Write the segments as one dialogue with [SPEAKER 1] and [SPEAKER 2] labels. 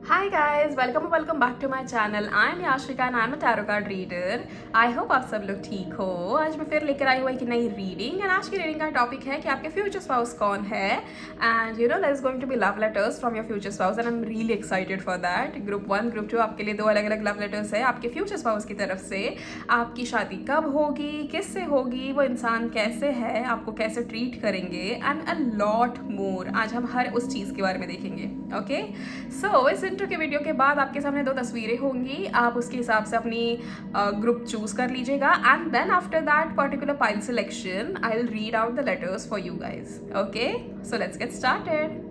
[SPEAKER 1] Hi guys, welcome back to my channel. I am Yashika and I am a tarot card reader. I hope आप सब लोग ठीक हो। आज मैं फिर लेकर आई हूँ एक नई रीडिंग एंड आज की रीडिंग का टॉपिक है कि आपके फ्यूचर स्पाउस कौन है and you know there is going to be love letters from your future spouse and I am really excited for that. Group 1 group 2 आपके लिए दो अलग अलग लव लेटर्स है आपके फ्यूचर स्पाउस की तरफ से। आपकी शादी कब होगी, किससे होगी, वो इंसान कैसे है, आपको कैसे ट्रीट करेंगे एंड अ लॉट मोर। आज हम हर उस चीज़ के बारे में देखेंगे। ओके सो इस इंट्रो के वीडियो के बाद आपके सामने दो तस्वीरें होंगी, आप उसके हिसाब से अपनी ग्रुप चूज कर लीजिएगा and then after that particular pile selection I will read out the letters for you guys. Okay so let's get started.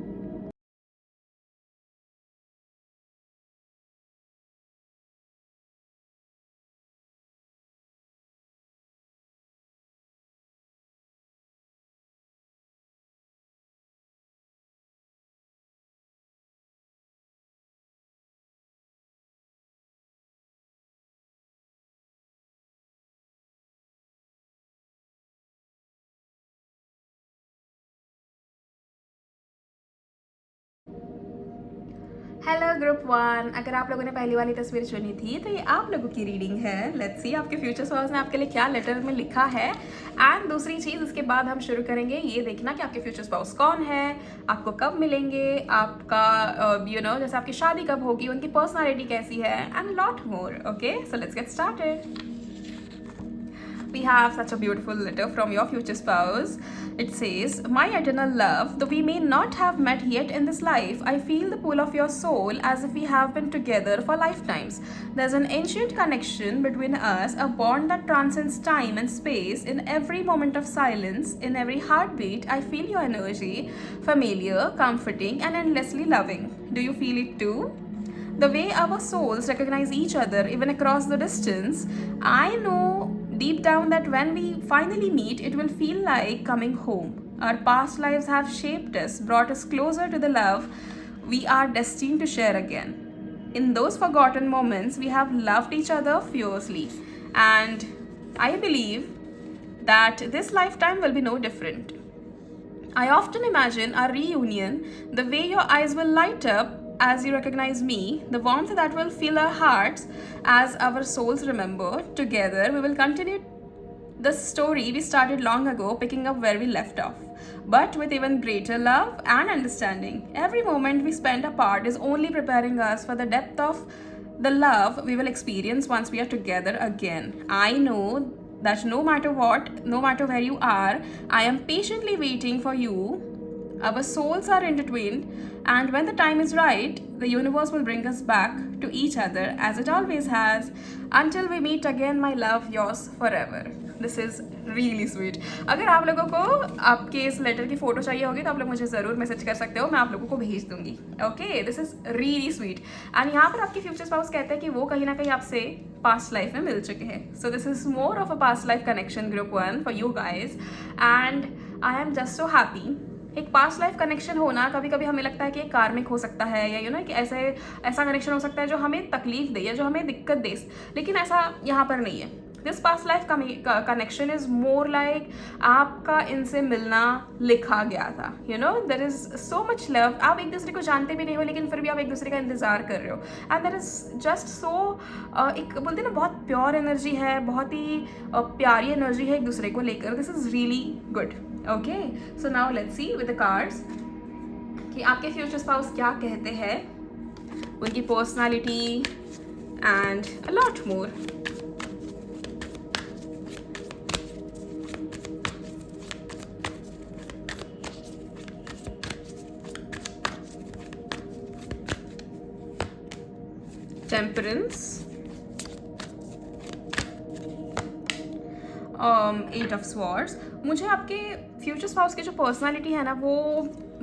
[SPEAKER 1] Hello group 1, अगर आप लोगों ने पहली वाली तस्वीर चुनी थी तो ये आप लोगों की रीडिंग है। लेट्स सी आपके फ्यूचर स्पाउस ने आपके लिए क्या लेटर में लिखा है एंड दूसरी चीज़ इसके बाद हम शुरू करेंगे ये देखना कि आपके फ्यूचर स्पाउस कौन है, आपको कब मिलेंगे, आपका यू नो जैसे आपकी शादी कब होगी, उनकी पर्सनालिटी कैसी है and lot more. Okay so let's get started. We have such a beautiful letter from your future spouse. It says, "My eternal love, though we may not have met yet in this life, I feel the pull of your soul as if we have been together for lifetimes. There's an ancient connection between us, a bond that transcends time and space. In every moment of silence, in every heartbeat, I feel your energy, familiar, comforting, and endlessly loving. Do you feel it too? The way our souls recognize each other, even across the distance, I know deep down that when we finally meet, it will feel like coming home. Our past lives have shaped us, brought us closer to the love we are destined to share again. In those forgotten moments, we have loved each other fiercely, and I believe that this lifetime will be no different. I often imagine our reunion, the way your eyes will light up as you recognize me, the warmth that will fill our hearts as our souls remember. Together, we will continue the story we started long ago, picking up where we left off, but with even greater love and understanding. Every moment we spend apart is only preparing us for the depth of the love we will experience once we are together again. I know that no matter what, no matter where you are, I am patiently waiting for you. Our souls are intertwined, and when the time is right, the universe will bring us back to each other as it always has. Until we meet again, my love, yours forever." This is really sweet. अगर आप लोगों को आपके इस letter की photo चाहिए होगी तो आप लोग मुझे ज़रूर मैसेज कर सकते हो, मैं आप लोगों को भेज दूंगी। Okay this is really sweet and यहाँ पर आपके फ्यूचर स्पाउस कहते हैं कि वो कहीं ना कहीं आपसे पास्ट लाइफ में मिल चुके हैं। सो this is more of a past life connection group 1 for you guys and I am just so happy. एक पास्ट लाइफ कनेक्शन होना कभी कभी हमें लगता है कि एक कार्मिक हो सकता है या यू नो कि ऐसा कनेक्शन हो सकता है जो हमें तकलीफ दे या जो हमें दिक्कत दे, लेकिन ऐसा यहाँ पर नहीं है। This past life connection is more like आपका इनसे मिलना लिखा गया था। You know there is so much love, आप एक दूसरे को जानते भी नहीं हो लेकिन फिर भी आप एक दूसरे का इंतजार कर रहे हो and there is just so एक बोलते हैं ना बहुत प्योर एनर्जी है, बहुत ही प्यारी एनर्जी है एक दूसरे को लेकर। This is really good. Okay so now let's C with the cards कि आपके फ्यूचर स्पाउस क्या कहते हैं, उनकी personality and a lot more. Temperance, 8 of swords. मुझे आपके फ्यूचर स्पाउस की जो पर्सनालिटी है ना वो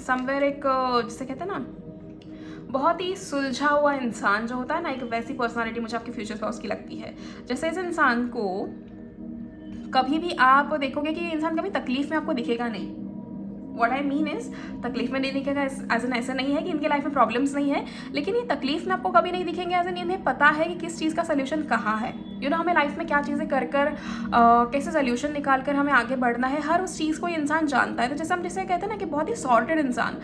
[SPEAKER 1] समवेयर एक जिसे कहते हैं ना बहुत ही सुलझा हुआ इंसान जो होता है ना, एक वैसी पर्सनालिटी मुझे आपके फ्यूचर स्पाउस की लगती है। जैसे इस इंसान को कभी भी आप देखोगे कि ये इंसान कभी तकलीफ में आपको दिखेगा नहीं। वॉट आई मीन इज तकलीफ में नहीं दिखेगा एज एन ऐसा नहीं है कि इनके लाइफ में प्रॉब्लम्स नहीं है, लेकिन ये तकलीफ में आपको कभी नहीं दिखेंगे एज एन इन्हें पता है कि किस चीज़ का सोल्यूशन कहाँ है। हमें लाइफ में क्या चीज़ें कर कर कैसे सोल्यूशन निकाल कर हमें आगे बढ़ना है, हर उस चीज़ को इंसान जानता है। तो जैसे हम जिसे कहते हैं ना कि बहुत ही सॉर्टेड इंसान,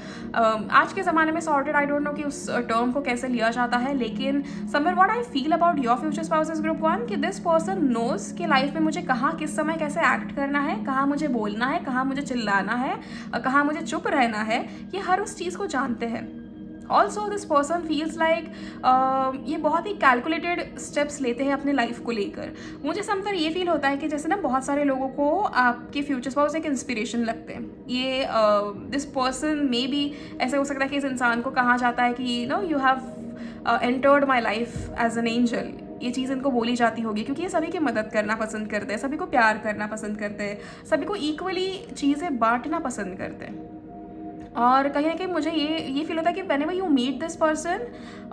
[SPEAKER 1] आज के ज़माने में सॉर्टेड, आई डोंट नो कि उस टर्म को कैसे लिया जाता है, लेकिन somewhere what I feel about your future spouses group 1 कि दिस पर्सन नोज कि लाइफ में मुझे कहाँ किस समय कैसे एक्ट करना है, कहाँ मुझे बोलना है, कहाँ मुझे चिल्लाना है, कहाँ मुझे चुप रहना है, ये हर उस चीज़ को जानते हैं। Also this person feels like ये बहुत ही कैलकुलेटेड स्टेप्स लेते हैं अपने लाइफ को लेकर। मुझे समतर ये फील होता है कि जैसे ना बहुत सारे लोगों को आपके फ्यूचर स्पाउस एक इंस्पिरेशन लगते हैं। ये दिस पर्सन मे बी ऐसा हो सकता है कि इस इंसान को कहा जाता है कि you have entered my life as an angel, ये चीज़ इनको बोली जाती होगी क्योंकि ये सभी की मदद करना पसंद करते हैं, सभी को प्यार करना पसंद करते हैं, सभी को इक्वली चीज़ें बांटना पसंद करते हैं। और कहीं ना कहीं मुझे ये फील होता है कि whenever you meet this person,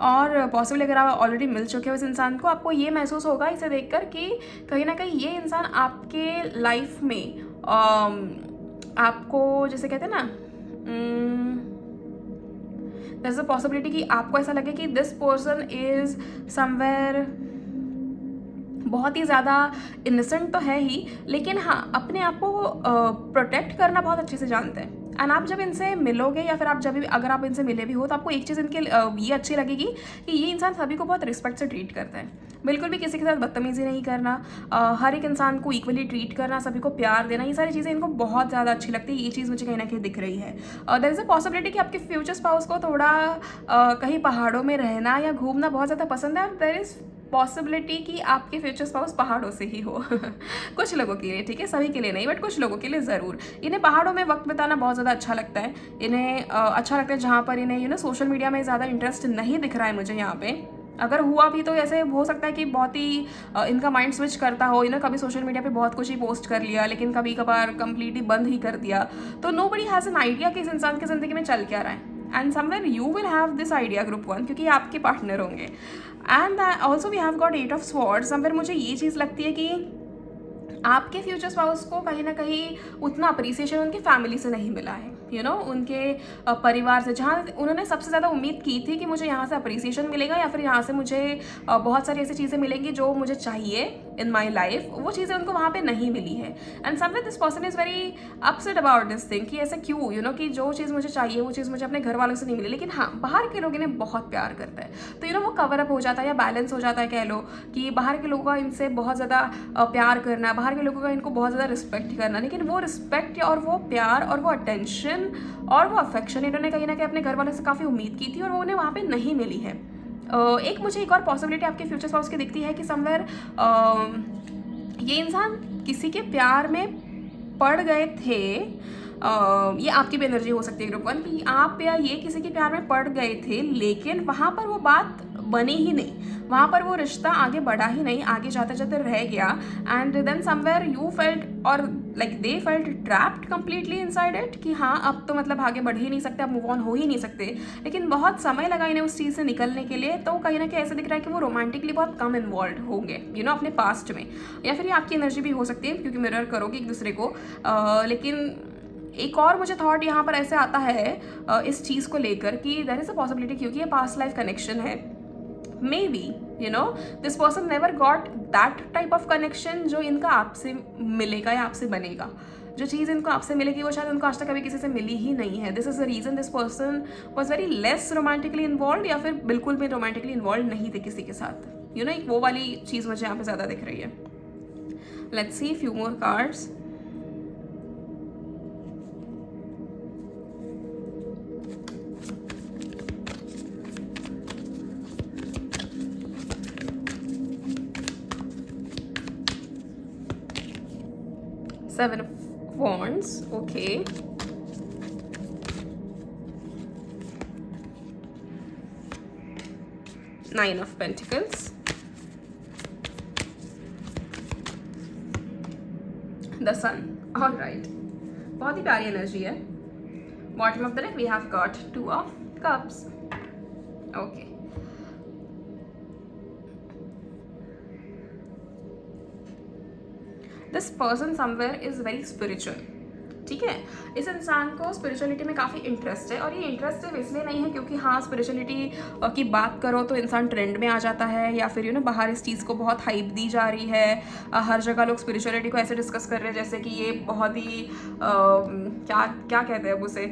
[SPEAKER 1] और पॉसिबली अगर आप ऑलरेडी मिल चुके हो इस इंसान को, आपको ये महसूस होगा इसे देखकर कि कहीं ना कहीं ये इंसान आपके लाइफ में आपको जैसे कहते हैं ना, देयर इज अ पॉसिबिलिटी कि आपको ऐसा लगे कि दिस पर्सन इज समवेयर बहुत ही ज़्यादा इनोसेंट तो है ही, लेकिन हाँ अपने आप को प्रोटेक्ट करना बहुत अच्छे से जानते हैं। एंड आप जब इनसे मिलोगे या फिर आप जब भी अगर आप इनसे मिले भी हो तो आपको एक चीज़ इनके ये अच्छी लगेगी कि ये इंसान सभी को बहुत रिस्पेक्ट से ट्रीट करते हैं। बिल्कुल भी किसी के साथ बदतमीजी नहीं करना, हर एक इंसान को इक्वली ट्रीट करना, सभी को प्यार देना, ये सारी चीज़ें इनको बहुत ज़्यादा अच्छी लगती है। ये चीज़ मुझे कहीं ना कहीं दिख रही है। देयर इज़ अ पॉसिबिलिटी कि आपके फ्यूचर स्पाउस को थोड़ा कहीं पहाड़ों में रहना या घूमना बहुत ज़्यादा पसंद है, और देयर इज़ पॉसिबिलिटी कि आपके फ्यूचर स्पाउस पहाड़ों से ही हो कुछ लोगों के लिए, ठीक है, सभी के लिए नहीं, बट कुछ लोगों के लिए ज़रूर। इन्हें पहाड़ों में वक्त बिताना बहुत ज़्यादा अच्छा लगता है। इन्हें अच्छा लगता है जहाँ पर इन्हें सोशल मीडिया में ज़्यादा इंटरेस्ट नहीं दिख रहा है मुझे यहाँ पे। अगर हुआ भी तो ऐसे हो सकता है कि बहुत ही इनका माइंड स्विच करता हो, कभी सोशल मीडिया पे बहुत कुछ ही पोस्ट कर लिया, लेकिन कभी कभार कंप्लीटली बंद ही कर दिया। तो nobody has an idea कि इस इंसान की ज़िंदगी में चल क्या रहा है। And somewhere you will have this idea group 1 क्योंकि आपके पार्टनर होंगे। And also we have got 8 of swords. Somewhere मुझे ये चीज़ लगती है कि आपके फ्यूचर स्पाउस को कहीं ना कहीं उतना अप्रिसिएशन उनकी फैमिली से नहीं मिला है, उनके परिवार से, जहाँ उन्होंने सबसे ज़्यादा उम्मीद की थी कि मुझे यहाँ से अप्रिसिएशन मिलेगा या फिर यहाँ से मुझे बहुत सारी ऐसी चीज़ें मिलेंगी जो मुझे चाहिए इन माई लाइफ, वो चीज़ें उनको वहाँ पे नहीं मिली है। And somewhere this person is very upset about this thing कि ऐसे क्यों, कि जो चीज़ मुझे चाहिए वो चीज़ मुझे अपने घर वालों से नहीं मिली, लेकिन हाँ बाहर के लोग इन्हें बहुत प्यार करते हैं। तो वो कवर अप हो जाता है या बैलेंस हो जाता है, कह लो कि बाहर के लोगों का इनसे बहुत ज़्यादा प्यार करना, बाहर के लोगों का इनको बहुत ज़्यादा रिस्पेक्ट करना, लेकिन वो रिस्पेक्ट और वो प्यार और वो अटेंशन और वो अफेक्शन इन्होंने कहीं ना कहीं अपने घर वालों से काफ़ी उम्मीद की थी और वो उन्हें वहाँ पे नहीं मिली है। एक मुझे एक और पॉसिबिलिटी आपके फ्यूचर स्पाउस की दिखती है कि समवेयर ये इंसान किसी के प्यार में पड़ गए थे। ये आपकी भी एनर्जी हो सकती है ग्रुप 1 कि आप या ये किसी के प्यार में पड़ गए थे, लेकिन वहाँ पर वो बात बनी ही नहीं, वहाँ पर वो रिश्ता आगे बढ़ा ही नहीं, आगे जाते जाते रह गया। And then somewhere you felt और like they felt trapped completely inside it कि हाँ अब तो मतलब आगे बढ़ ही नहीं सकते, अब मूव ऑन हो ही नहीं सकते, लेकिन बहुत समय लगा इन्हें उस चीज़ से निकलने के लिए। तो कहीं ना कहीं ऐसे दिख रहा है कि वो रोमांटिकली बहुत कम इन्वॉल्व होंगे अपने पास्ट में, या फिर ये आपकी एनर्जी भी हो सकती है क्योंकि मिरर करोगे एक दूसरे को। लेकिन एक और मुझे थॉट यहाँ पर ऐसे आता है इस चीज़ को लेकर कि देयर इज़ अ पॉसिबिलिटी क्योंकि ये पास्ट लाइफ कनेक्शन है, may be this person never got that type of connection जो इनका आपसे मिलेगा या आपसे बनेगा। जो चीज़ इनको आपसे मिलेगी वो शायद उनको आज तक कभी किसी से मिली ही नहीं है। This is the reason this person was very less romantically involve, या फिर बिल्कुल भी रोमांटिकली इन्वॉल्व नहीं थे किसी के साथ। एक वो वाली चीज़ मुझे यहाँ पे ज़्यादा दिख रही है। Let's see few more cards. Seven of Wands, okay. Nine of Pentacles. The Sun. All right. बहुत ही प्यारी एनर्जी है। Bottom of the deck we have got Two of Cups. Okay. This person somewhere is very spiritual. ठीक है। इस इंसान को spirituality में काफ़ी इंटरेस्ट है, और ये इंटरेस्ट सिर्फ इसलिए नहीं है क्योंकि हाँ स्पिरिचुअलिटी की बात करो तो इंसान ट्रेंड में आ जाता है, या फिर बाहर इस चीज़ को बहुत हाइप दी जा रही है। हर जगह लोग स्पिरिचुअलिटी को ऐसे डिस्कस कर रहे हैं जैसे कि ये बहुत ही क्या क्या कहते हैं उसे,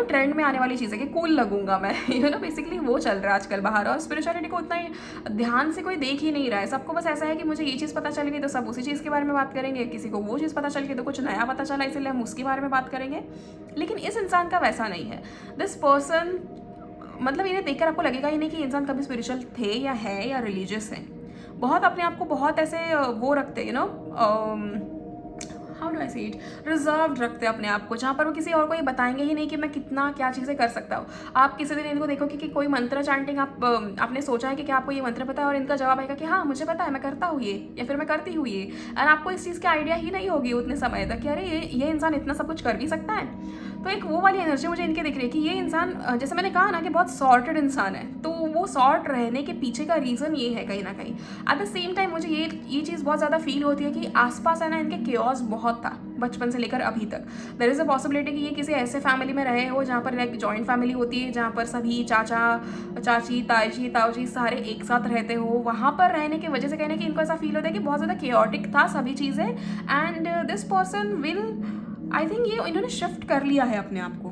[SPEAKER 1] ट्रेंड में आने वाली चीज़ है कि कूल लगूंगा मैं। बेसिकली वो चल रहा है आजकल बाहर, और स्पिरिचुअलिटी को उतना ही ध्यान से कोई देख ही नहीं रहा है। सबको बस ऐसा है कि मुझे ये चीज़ पता चल गई तो सब उसी चीज़ के बारे में बात करेंगे, किसी को वो चीज़ पता चल गई तो कुछ नया पता चला इसलिए हम उसके बारे में बात करेंगे। लेकिन इस इंसान का वैसा नहीं है। दिस पर्सन, मतलब इन्हें देखकर आपको लगेगा ही नहीं कि इंसान कभी स्पिरिचुअल थे या है या रिलीजियस है। बहुत अपने आप को बहुत ऐसे वो रखते हाउ डू आई से इट, रिजर्व रखते हैं अपने आप को, जहाँ पर वो किसी और को ये बताएंगे ही नहीं कि मैं कितना क्या चीज़ें कर सकता हूँ। आप किसी दिन इनको देखोगे कि कोई मंत्र चैंटिंग आपने सोचा है कि क्या आपको ये मंत्र पता है, और इनका जवाब आएगा कि हाँ मुझे पता है, मैं करता हूँ ये, या फिर मैं करती हूँ ये। एंड आपको इस चीज़ की आइडिया ही नहीं होगी उतने समय तक कि अरे ये इंसान इतना सब कुछ कर भी सकता है। तो एक वो वाली एनर्जी मुझे इनके दिख रही है कि ये इंसान, जैसे मैंने कहा ना कि बहुत सॉर्टेड इंसान है, तो वो सॉर्ट रहने के पीछे का रीज़न ये है कहीं ना कहीं। एट द सेम टाइम मुझे ये चीज़ बहुत ज़्यादा फील होती है कि आसपास है ना इनके केओस बहुत था बचपन से लेकर अभी तक। देयर इज़ अ पॉसिबिलिटी कि ये किसी ऐसे फैमिली में रहे हो जहाँ पर एक जॉइंट फैमिली होती है, जहाँ पर सभी चाचा चाची ताजी ताऊजी सारे एक साथ रहते हो। वहाँ पर रहने की वजह से कहने कि इनको ऐसा फील होता है कि बहुत ज़्यादा केओटिक था सभी चीज़ें। And this person will, I think ये इन्होंने शिफ्ट कर लिया है अपने आप को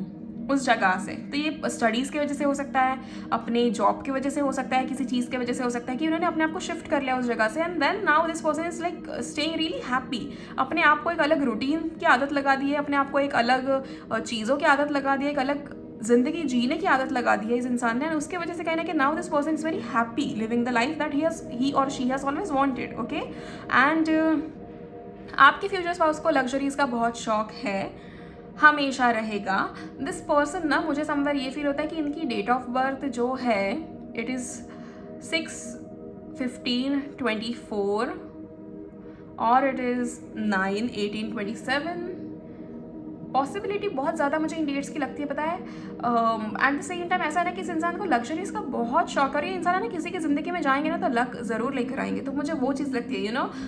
[SPEAKER 1] उस जगह से। तो ये स्टडीज़ की वजह से हो सकता है, अपने जॉब की वजह से हो सकता है, किसी चीज़ की वजह से हो सकता है कि उन्होंने अपने आप को शिफ्ट कर लिया उस जगह से। And then now this person is like staying really happy. अपने आप को एक अलग रूटीन की आदत लगा दी है, अपने आप को एक अलग चीज़ों की आदत लगा दी है, एक अलग जिंदगी जीने की आदत लगा दी है इस इंसान ने। उसके वजह से कहना कि now this person is very happy living the life that he और she has always wanted. Okay, and आपके फ्यूचर स्पाउस को लग्जरीज का बहुत शौक है, हमेशा रहेगा। दिस पर्सन ना, मुझे समवेयर ये फील होता है कि इनकी डेट ऑफ बर्थ जो है इट इज़ 6/15/24 और इट इज़ 9/18/27। पॉसिबिलिटी बहुत ज़्यादा मुझे इन डेट्स की लगती है, पता है। एट द सेम टाइम ऐसा है ना कि इस इंसान को लग्जरीज का बहुत शौक है। ये इंसान है ना किसी की ज़िंदगी में जाएंगे ना तो लक ज़रूर लेकर आएंगे। तो मुझे वो चीज़ लगती है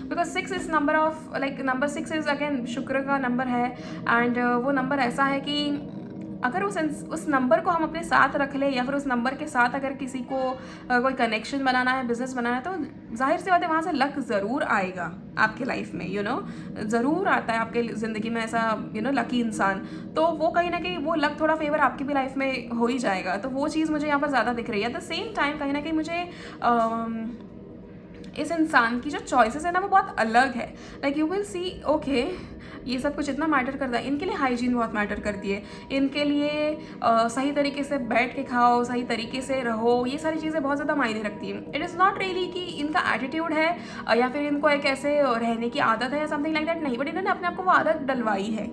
[SPEAKER 1] because 6 is number of number 6 is again शुक्र का नंबर है। एंड वो नंबर ऐसा है कि अगर उस नंबर को हम अपने साथ रख ले, या फिर उस नंबर के साथ अगर किसी को कोई कनेक्शन बनाना है, बिजनेस बनाना है, तो जाहिर सी बात है वहाँ से लक ज़रूर आएगा आपके लाइफ में। ज़रूर आता है आपके ज़िंदगी में ऐसा लकी इंसान। तो वो कहीं ना कहीं वो लक थोड़ा फेवर आपकी भी लाइफ में हो ही जाएगा। तो वो चीज़ मुझे यहाँ पर ज़्यादा दिख रही है। एट द सेम टाइम कहीं ना कहीं मुझे इस इंसान की जो चॉइसेस है ना वो बहुत अलग है। Like you will see, okay ये सब कुछ इतना मैटर करता है। इनके लिए हाइजीन बहुत मैटर करती है। इनके लिए सही तरीके से बैठ के खाओ, सही तरीके से रहो, ये सारी चीज़ें बहुत ज़्यादा मायने रखती हैं। इट इज़ नॉट रियली कि इनका एटीट्यूड है या फिर इनको एक ऐसे रहने की आदत है या समथिंग लाइक दैट, नहीं। बट इन्होंने अपने आप को वो आदत डलवाई है।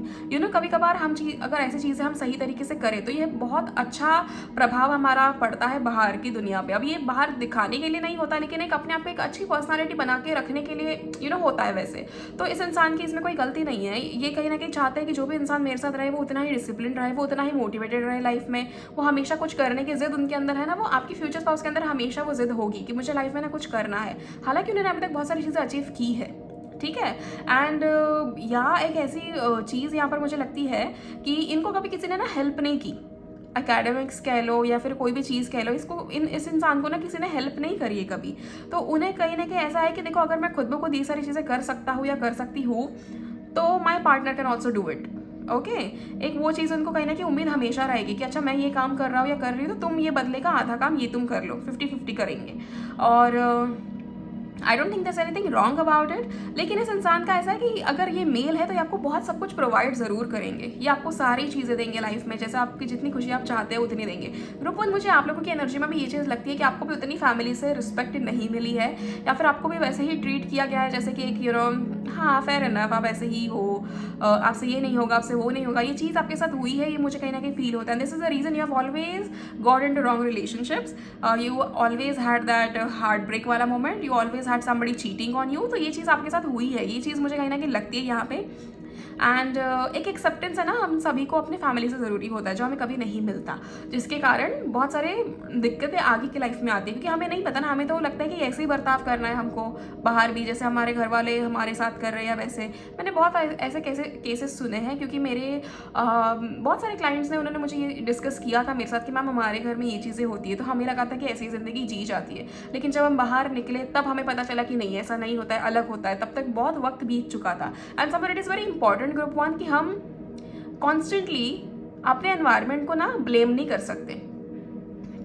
[SPEAKER 1] कभी कभार हम अगर ऐसी चीज़ें हम सही तरीके से करें तो ये बहुत अच्छा प्रभाव हमारा पड़ता है बाहर की दुनिया पर। अब ये बाहर दिखाने के लिए नहीं होता, लेकिन एक अपने आप को एक अच्छी पर्सनैलिटी बना के रखने के लिए होता है वैसे। तो इस इंसान की इसमें कोई गलती नहीं है। ये कहीं ना कहीं चाहते हैं कि जो भी इंसान मेरे साथ रहे वो उतना ही डिसिप्लिन रहे, वो उतना ही मोटिवेटेड रहे लाइफ में। वो हमेशा कुछ करने की जिद उनके अंदर है ना, वो आपकी फ्यूचर स्पाउस के अंदर हमेशा वो जिद होगी कि मुझे लाइफ में ना कुछ करना है। हालांकि उन्होंने अभी तक बहुत सारी चीज़ें अचीव की है, ठीक है। एंड एक ऐसी चीज़ यहाँ पर मुझे लगती है कि इनको कभी किसी ने ना हेल्प नहीं की। एकेडमिक्स कह लो या फिर कोई भी चीज़ कह लो, इस इंसान को ना किसी ने हेल्प नहीं करी है कभी। तो उन्हें कहीं ना कहीं ऐसा है कि देखो अगर मैं खुद ब खुद ये सारी चीज़ें कर सकता हूँ या कर सकती हूँ तो my partner can also do it. Okay, एक वो चीज़ उनको कहीं ना कहीं उम्मीद हमेशा रहेगी कि अच्छा मैं ये काम कर रहा हूँ या कर रही हूँ तो तुम ये बदले का आधा काम ये तुम कर लो, 50-50 करेंगे। और आई डोंट थिंक दस एनीथिंग रॉन्ग अबाउट इट। लेकिन इस इंसान का ऐसा है कि अगर ये मेल है तो ये आपको बहुत सब कुछ प्रोवाइड ज़रूर करेंगे। ये आपको सारी चीज़ें देंगे लाइफ में, जैसे आपकी जितनी खुशी आप चाहते हैं उतनी देंगे। ग्रुप 1 मुझे आप लोगों की एनर्जी में भी ये चीज़ लगती है कि आपको भी उतनी फैमिली से रिस्पेक्ट नहीं मिली है, या फिर आपको भी वैसे ही ट्रीट किया गया है जैसे कि एक हाँ फेयर इनफ, आप ऐसे ही हो, आपसे ये नहीं होगा, आपसे वो नहीं होगा। ये चीज़ आपके साथ हुई है, ये मुझे कहीं ना कहीं फील होता है। This is the reason you have always got into wrong relationships. You always had that heart break वाला moment, you always had somebody cheating on you. तो ये चीज़ आपके साथ हुई है, ये चीज़ मुझे कहीं ना कहीं लगती है यहाँ पे। एंड एक एक्सेप्टेंस है ना, हम सभी को अपने फैमिली से ज़रूरी होता है, जो हमें कभी नहीं मिलता, जिसके कारण बहुत सारे दिक्कतें आगे की लाइफ में आती है, क्योंकि हमें नहीं पता ना, हमें तो लगता है कि ऐसे ही बर्ताव करना है हमको बाहर भी, जैसे हमारे घर वाले हमारे साथ कर रहे हैं, या वैसे मैंने बहुत ऐसे केसेस सुने हैं, क्योंकि मेरे बहुत सारे क्लाइंट्स ने, उन्होंने मुझे ये डिस्कस किया था मेरे साथ कि मैम हमारे घर में ये चीज़ें होती है, तो हमें लगा था कि ऐसी ज़िंदगी जी जाती है, लेकिन जब हम बाहर निकले तब हमें पता चला कि नहीं, ऐसा नहीं होता है, अलग होता है। तब तक बहुत वक्त बीत चुका था। And somewhere it is very important group one कि हम कॉन्स्टेंटली अपने एनवायरनमेंट को ना ब्लेम नहीं कर सकते,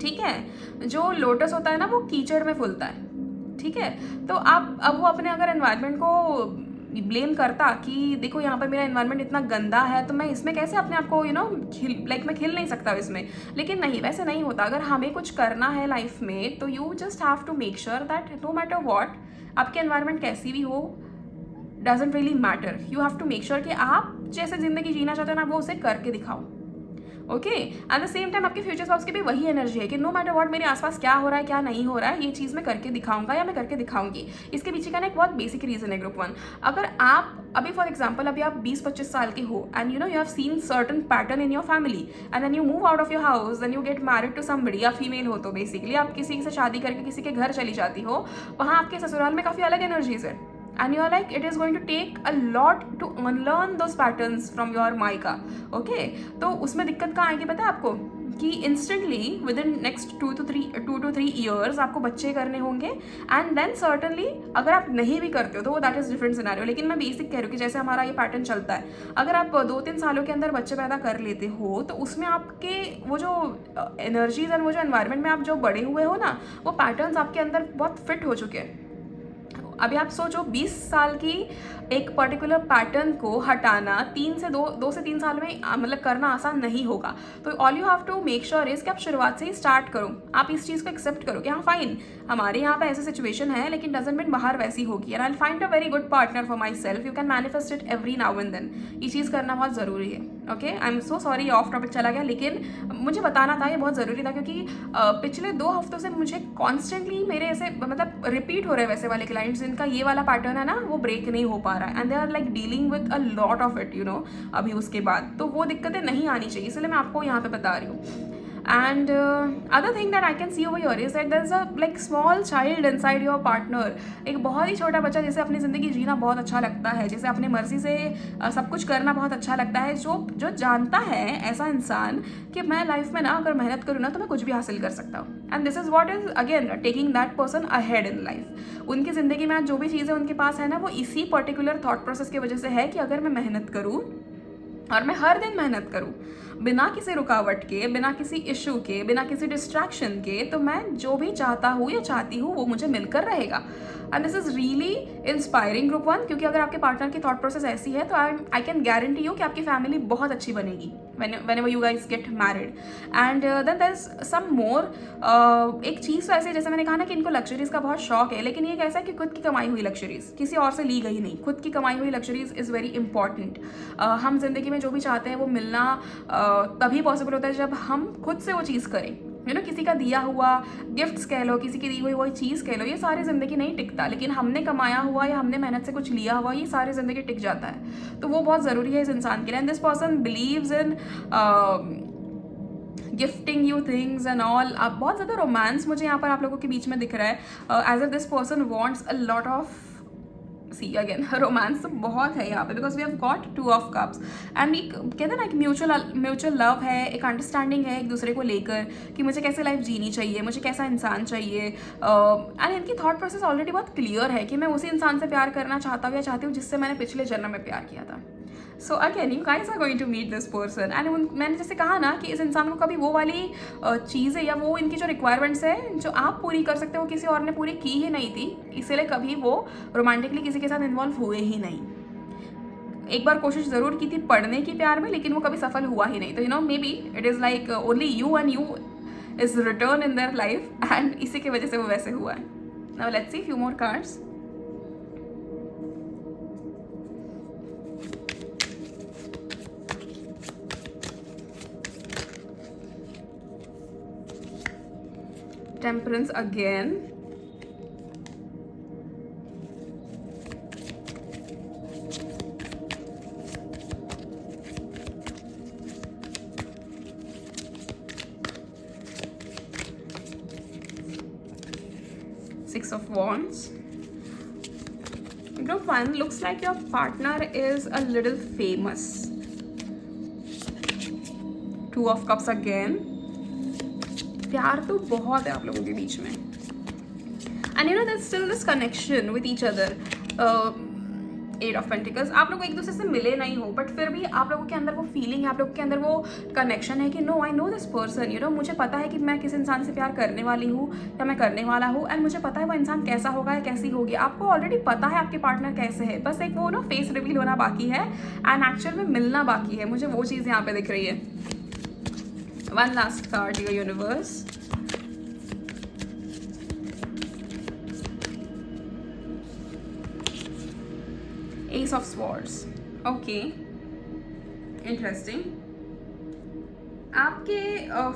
[SPEAKER 1] ठीक है। जो लोटस होता है ना, वो कीचड़ में फूलता है, ठीक है। तो आप अब वो अपने अगर एनवायरनमेंट को ब्लेम करता कि देखो यहाँ पर मेरा एनवायरनमेंट इतना गंदा है, तो मैं इसमें कैसे अपने आप को मैं खिल नहीं सकता इसमें। लेकिन नहीं, वैसे नहीं होता। अगर हमें कुछ करना है लाइफ में, तो you just have to make sure that no matter what, आपके एनवायरनमेंट कैसी भी हो, doesn't really matter. You have to make sure कि आप जैसे ज़िंदगी जीना चाहते हो ना, वो उसे करके दिखाओ। Okay, eight the same time आपके फ्यूचर स्पाउस की भी वही एनर्जी है कि नो मैटर व्हाट, मेरे आसपास क्या हो रहा है क्या नहीं हो रहा है, ये चीज़ मैं करके दिखाऊंगा या मैं करके दिखाऊंगी। इसके पीछे का ना एक बहुत बेसिक रीजन है ग्रुप वन। अगर आप अभी फॉर एग्जाम्पल अभी आप 20-25 साल के हो, and you have seen certain pattern in your family, and then you move out of your house, then you get married to somebody, या फीमेल हो तो बेसिकली आप किसी से शादी करके किसी के घर चली जाती हो, वहाँ आपके ससुराल में काफ़ी अलग एनर्जीज है, and you are like it is going to take a lot to unlearn those patterns from your mica. Okay, तो उसमें दिक्कत कहाँ आएगी पता है आपको, कि instantly with in next 2 to 3 years आपको बच्चे करने होंगे, एंड देन सर्टनली अगर आप नहीं भी करते हो तो दैट इज डिफरेंट सिनेरियो। लेकिन मैं बेसिक कह रही हूँ कि जैसे हमारा ये पैटर्न चलता है, अगर आप 2-3 सालों के अंदर बच्चे पैदा कर लेते हो, तो उसमें आपके वो जो एनर्जीज एंड वो जो एनवायरनमेंट में आप जो बड़े हुए हो ना, वो पैटर्न्स आपके अंदर बहुत फिट हो चुके हैं। अभी आप सोचो 20 साल की एक पर्टिकुलर पैटर्न को हटाना 2 से 3 साल में मतलब करना आसान नहीं होगा। तो all you have to make sure is कि आप शुरुआत से ही स्टार्ट करो, आप इस चीज़ को एक्सेप्ट करो कि हाँ फाइन, हमारे यहाँ पे ऐसी सिचुएशन है, लेकिन डजंट मीन बाहर वैसी होगी, and I will find a very good partner for myself, you can manifest it every now and then. ये चीज़ करना बहुत ज़रूरी है। Okay, I am so sorry off topic चला गया, लेकिन मुझे बताना था, ये बहुत ज़रूरी था, क्योंकि पिछले 2 हफ्तों से मुझे कॉन्स्टेंटली मेरे ऐसे मतलब रिपीट हो रहे हैं वैसे वाले क्लाइंट्स जिनका ये वाला पैटर्न है ना, वो ब्रेक नहीं हो पा रहा है, and they are like dealing with a lot of it अभी उसके बाद। तो वो दिक्कतें नहीं आनी चाहिए, इसलिए मैं आपको यहाँ पे बता रही हूँ। And other thing that I can see over here is that there's a like small child inside your partner, एक बहुत ही छोटा बच्चा जिसे अपनी ज़िंदगी जीना बहुत अच्छा लगता है, जिसे अपनी मर्जी से सब कुछ करना बहुत अच्छा लगता है, जो जानता है ऐसा इंसान कि मैं लाइफ में ना अगर मेहनत करूँ ना तो मैं कुछ भी हासिल कर सकता हूँ। And this is what is again taking that person ahead in life. उनकी ज़िंदगी में आज जो भी चीज़ें उनके पास है ना, वो इसी पर्टिकुलर थॉट प्रोसेस की वजह से है कि अगर मैं मेहनत करूँ और मैं हर दिन मेहनत करूँ बिना किसी रुकावट के, बिना किसी इशू के, बिना किसी डिस्ट्रैक्शन के, तो मैं जो भी चाहता हूँ या चाहती हूँ वो मुझे मिलकर रहेगा। And this is really inspiring group one, क्योंकि अगर आपके पार्टनर की थॉट प्रोसेस ऐसी है तो आई कैन गारंटी यू कि आपकी फैमिली बहुत अच्छी बनेगी whenever you guys get married. And then there's some more एक चीज़ तो ऐसे, जैसे मैंने कहा ना कि इनको लग्जरीज का बहुत शौक है, लेकिन ये कैसा है कि खुद की कमाई हुई लग्जरीज, किसी और से ली गई नहीं, खुद की कमाई हुई लग्जरीज इज़ वेरी इंपॉर्टेंट। हम जिंदगी में जो भी चाहते हैं वो मिलना तभी पॉसिबल होता है जब हम खुद से वो चीज़ करें। किसी का दिया हुआ गिफ्ट्स कह लो, किसी की दी हुई वही चीज़ कह लो, ये सारी ज़िंदगी नहीं टिकता, लेकिन हमने कमाया हुआ या हमने मेहनत से कुछ लिया हुआ, ये सारी ज़िंदगी टिक जाता है। तो वो बहुत ज़रूरी है इस इंसान के लिए। And this person believes in gifting you things and all. अब बहुत ज़्यादा रोमांस मुझे यहाँ पर आप लोगों के बीच में दिख रहा है, as if this person wants a lot of see again romance तो बहुत है यहाँ पे, because we have got 2 of cups. And एक कहते हैं ना, एक म्यूचुअल लव है, एक अंडरस्टैंडिंग है एक दूसरे को लेकर कि मुझे कैसे लाइफ जीनी चाहिए, मुझे कैसा इंसान चाहिए। एंड इनकी थॉट प्रोसेस ऑलरेडी बहुत क्लियर है कि मैं उसी इंसान से प्यार करना चाहता हूँ या चाहती हूँ जिससे मैंने पिछले जन्म में प्यार किया था। So again you guys are going to meet this person, and मैंने जैसे कहा ना कि इस इंसान को कभी वो वाली चीज़ें या वो इनकी जो रिक्वायरमेंट्स है जो आप पूरी कर सकते हो वो किसी और ने पूरी की ही नहीं थी, इसलिए कभी वो रोमांटिकली किसी के साथ इन्वॉल्व हुए ही नहीं। एक बार कोशिश ज़रूर की थी पढ़ने की प्यार में, लेकिन वो कभी सफल हुआ ही नहीं। तो may be it is like only you and you is return in their life, and इसी की वजह से वो वैसे हुआ है। Now let's see few more cards. Temperance again. 6 of Wands. Group 1, looks like your partner is a little famous. 2 of Cups again. प्यार तो बहुत है आप लोगों के बीच में. And you know there's still this connection with each other. 8 of Pentacles. आप लोग एक दूसरे से मिले नहीं हो बट फिर भी आप लोगों के अंदर वो फीलिंग है, आप लोगों के अंदर वो कनेक्शन है कि no I know this person, you know मुझे पता है कि मैं किस इंसान से प्यार करने वाली हूँ या मैं करने वाला हूँ, एंड मुझे पता है वो इंसान कैसा होगा या कैसी होगी. आपको ऑलरेडी पता है आपके पार्टनर कैसे है, बस एक वो ना फेस रिवील होना बाकी है एंड एक्चुअल में मिलना बाकी है. मुझे वो चीज़ यहाँ पे दिख रही है. One last card, your universe. Ace of Swords. Okay, interesting. आपके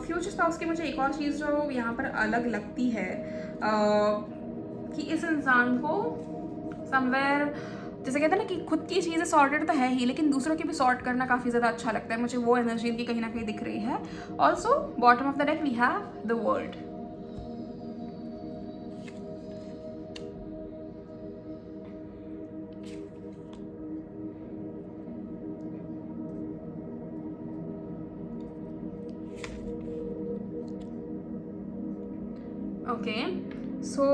[SPEAKER 1] फ्यूचर स्पाउस की मुझे एक और चीज़ जो यहाँ पर अलग लगती है कि इस इंसान को समवेयर जैसे कहते हैं ना कि खुद की चीज़ें सॉर्टेड तो है ही लेकिन दूसरों की भी सॉर्ट करना काफ़ी ज़्यादा अच्छा लगता है. मुझे वो एनर्जी इनकी कहीं ना कहीं दिख रही है. Also bottom of the deck we have the world. Okay so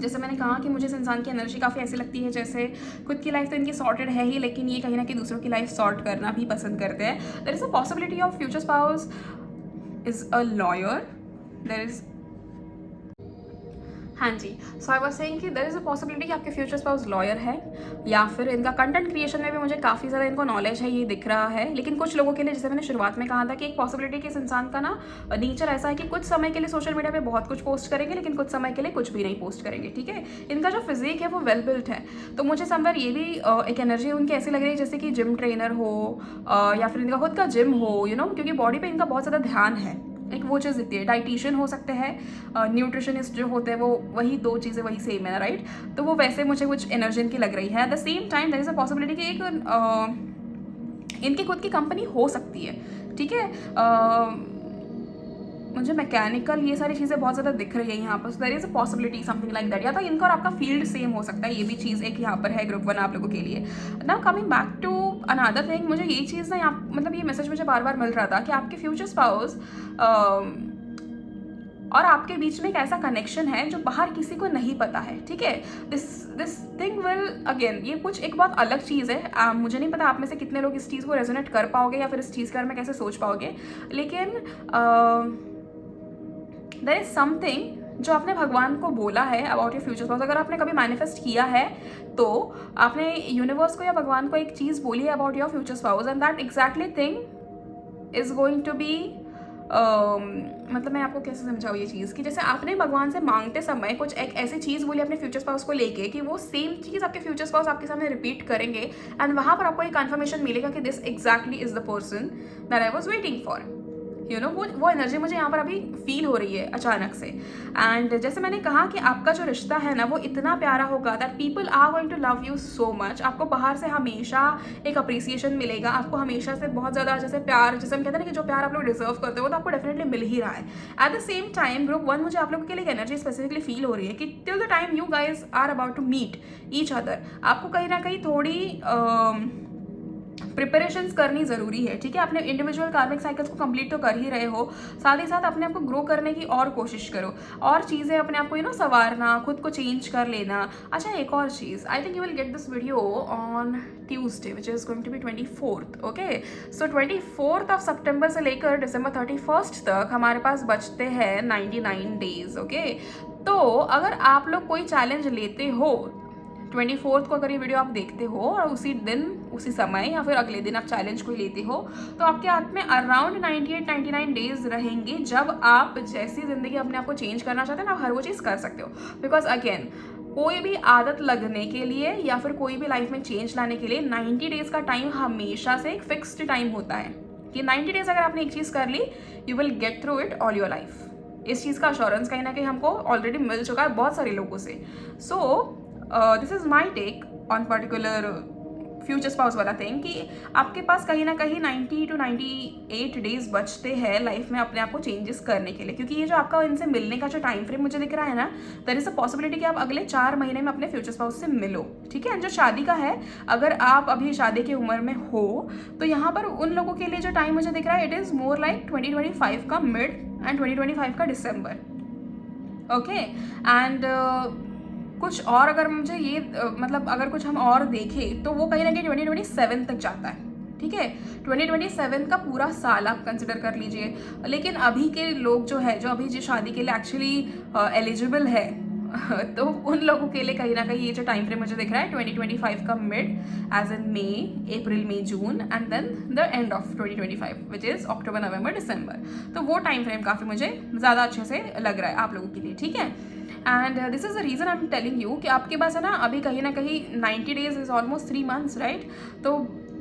[SPEAKER 1] जैसे मैंने कहा कि मुझे इस इंसान की एनर्जी काफ़ी ऐसी लगती है जैसे खुद की लाइफ तो इनकी सॉर्टेड है ही लेकिन ये कहीं ना कहीं दूसरों की लाइफ सॉर्ट करना भी पसंद करते हैं. There is a possibility of future spouse is a lawyer. There is हाँ जी. सो आई वाज सेइंग कि देयर इज़ अ पॉसिबिलिटी कि आपके फ्यूचर स्पाउस लॉयर है या फिर इनका कंटेंट क्रिएशन में भी मुझे काफ़ी ज़्यादा इनको नॉलेज है, ये दिख रहा है. लेकिन कुछ लोगों के लिए जैसे मैंने शुरुआत में कहा था कि एक पॉसिबिलिटी कि इस इंसान का ना नेचर ऐसा है कि कुछ समय के लिए सोशल मीडिया पे बहुत कुछ पोस्ट करेंगे लेकिन कुछ समय के लिए कुछ भी नहीं पोस्ट करेंगे. ठीक है, इनका जो फिजिक है वो वेल बिल्ट है. तो मुझे समवेयर ये भी एक एनर्जी उनकी ऐसी लग रही है जैसे कि जिम ट्रेनर हो या फिर इनका खुद का जिम हो, यू नो, क्योंकि बॉडी पर इनका बहुत ज़्यादा ध्यान है. एक वो चीज़ दिखती है. डाइटिशियन हो सकते हैं, न्यूट्रिशनिस्ट जो होते हैं वो वही दो चीज़ें वही सेम है, राइट. तो वो वैसे मुझे कुछ एनर्जी इनकी लग रही है. At the same time there is a possibility कि एक इनकी खुद की कंपनी हो सकती है. ठीक है, मुझे मैकेनिकल ये सारी चीज़ें बहुत ज़्यादा दिख रही है यहाँ पर. There is a possibility something like that. या तो इनका और आपका फील्ड सेम हो सकता है, ये भी चीज़ एक यहाँ पर है ग्रुप 1 आप लोगों के लिए. Now coming back to another thing, मुझे ये चीज़ ना यहाँ मतलब ये मैसेज मुझे बार बार मिल रहा था कि आपके फ्यूचर स्पाउस और आपके बीच में एक ऐसा कनेक्शन है जो बाहर किसी को नहीं पता है. ठीक है, दिस थिंग विल अगेन ये कुछ एक बहुत अलग चीज़ है. मुझे नहीं पता आप में से कितने लोग इस चीज़ को रेजोनेट कर पाओगे या फिर इस चीज़ के बारे में कैसे सोच पाओगे, लेकिन देयर इज समथिंग जो आपने भगवान को बोला है अबाउट योर फ्यूचर स्पाउस. अगर आपने कभी मैनिफेस्ट किया है तो आपने यूनिवर्स को या भगवान को एक चीज़ बोली है about your future spouse and that exactly thing is going to be मतलब मैं आपको कैसे समझाऊँ ये चीज़ कि जैसे आपने भगवान से मांगते समय कुछ एक ऐसी चीज़ बोली अपने फ्यूचर स्पाउस को लेके कि वो सेम चीज़ आपके फ्यूचर स्पाउस आपके सामने रिपीट करेंगे एंड वहाँ पर आपको एक कन्फर्मेशन मिलेगा कि this exactly is the person that I was waiting for. You know वो एनर्जी मुझे यहाँ पर अभी फील हो रही है अचानक से. एंड जैसे मैंने कहा कि आपका जो रिश्ता है ना वो इतना प्यारा होगा that people are going to love you so much. आपको बाहर से हमेशा एक अप्रिसिएशन मिलेगा, आपको हमेशा से बहुत ज़्यादा जैसे प्यार, जैसे हम कहते हैं ना कि जो प्यार आप लोग डिजर्व करते हो तो आपको डेफिनेटली मिल ही रहा है. At the same time group 1 मुझे आप लोगों के लिए एनर्जी स्पेसिफिकली फील हो रही है कि till the time you guys are about to meet each other आपको कहीं ना कहीं थोड़ी प्रिपरेशंस करनी ज़रूरी है. ठीक है, अपने इंडिविजुअल कार्मिक साइकिल्स को कंप्लीट तो कर ही रहे हो, साथ ही साथ अपने आप को ग्रो करने की और कोशिश करो और चीज़ें अपने आप को संवारना, खुद को चेंज कर लेना. अच्छा, एक और चीज़, I think you will get this video on Tuesday which is going to be 24th. Okay, so 24th of सितंबर से लेकर December 31st तक हमारे पास बचते हैं 99 डेज. ओके, तो अगर आप लोग कोई चैलेंज लेते हो 24th को अगर ये वीडियो आप देखते हो और उसी दिन उसी समय या फिर अगले दिन आप चैलेंज कोई लेते हो तो आपके हाथ में अराउंड 98-99 डेज रहेंगे जब आप जैसी ज़िंदगी अपने आप को चेंज करना चाहते हैं ना, आप हर वो चीज़ कर सकते हो. बिकॉज अगेन कोई भी आदत लगने के लिए या फिर कोई भी लाइफ में चेंज लाने के लिए 90 डेज़ का टाइम हमेशा से एक फिक्स्ड टाइम होता है कि 90 डेज़ अगर आपने एक चीज़ कर ली you will get through it all your life. इस चीज़ का अश्योरेंस कहीं ना कहीं हमको ऑलरेडी मिल चुका है बहुत सारे लोगों से. So this is my take on particular future spouse वाला थिंग कि आपके पास कहीं ना कहीं 90 to 98 डेज बचते हैं लाइफ में अपने आप को चेंजेस करने के लिए, क्योंकि ये जो आपका इनसे मिलने का जो टाइम फ्रेम मुझे दिख रहा है ना, देयर इज अ पॉसिबिलिटी कि आप अगले 4 महीने में अपने फ्यूचर स्पाउस से मिलो, ठीक है। जो शादी का है, अगर आप अभी शादी की उम्र में हो तो यहाँ पर उन लोगों के लिए जो टाइम मुझे दिख रहा है, इट इज़ मोर लाइक 2025 का मिड एंड 2025 का दिसंबर, ओके। एंड कुछ और अगर मुझे ये मतलब अगर कुछ हम और देखें तो वो कहीं ना कहीं 2027 तक जाता है, ठीक है। 2027 का पूरा साल आप कंसिडर कर लीजिए। लेकिन अभी के लोग जो है, जो अभी जो शादी के लिए एक्चुअली एलिजिबल है तो उन लोगों के लिए कहीं ना कहीं ये जो टाइम फ्रेम मुझे दिख रहा है 2025 का mid, as in May, April, May, June and then the end of 2025 which is October, November, December. तो वो टाइम फ्रेम काफ़ी मुझे ज़्यादा अच्छे से लग रहा है आप लोगों के लिए, ठीक है। And this is the reason I am telling you कि आपके पास है ना अभी कहीं ना कहीं 90 days is almost 3 months, right. तो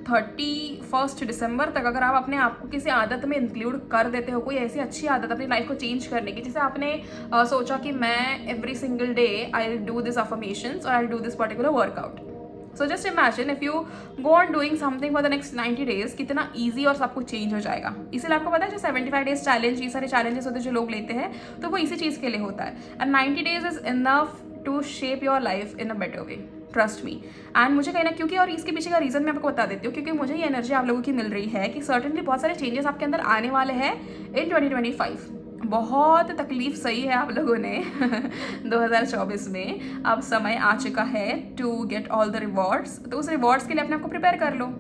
[SPEAKER 1] 31 दिसंबर तक अगर आप अपने आप को किसी आदत में इंक्लूड कर देते हो, कोई ऐसी अच्छी आदत अपनी लाइफ को चेंज करने की, जैसे आपने सोचा कि मैं every single day I will do this affirmations और I will do this particular workout. So just imagine if you go on doing something for the next 90 days, कितना ईजी और सब कुछ चेंज हो जाएगा। इसीलिए आपको पता है जो 75 डेज चैलेंज, ये सारे चैलेंजेस होते हैं जो लोग लेते हैं, तो वो इसी चीज़ के लिए होता है। And 90 days is enough to shape your life in a better way, trust me. And मुझे कहना, क्योंकि और इसके पीछे का रीज़न मैं आपको बता देती हूँ, क्योंकि मुझे ये एनर्जी आप लोगों की मिल रही है कि सर्टेनली बहुत सारे चेंजेस आपके अंदर आने वाले हैं इन 2025। बहुत तकलीफ सही है आप लोगों ने 2024 में। अब समय आ चुका है to get all the rewards, तो उस रिवॉर्ड्स के लिए अपने आप को प्रिपेयर कर लो।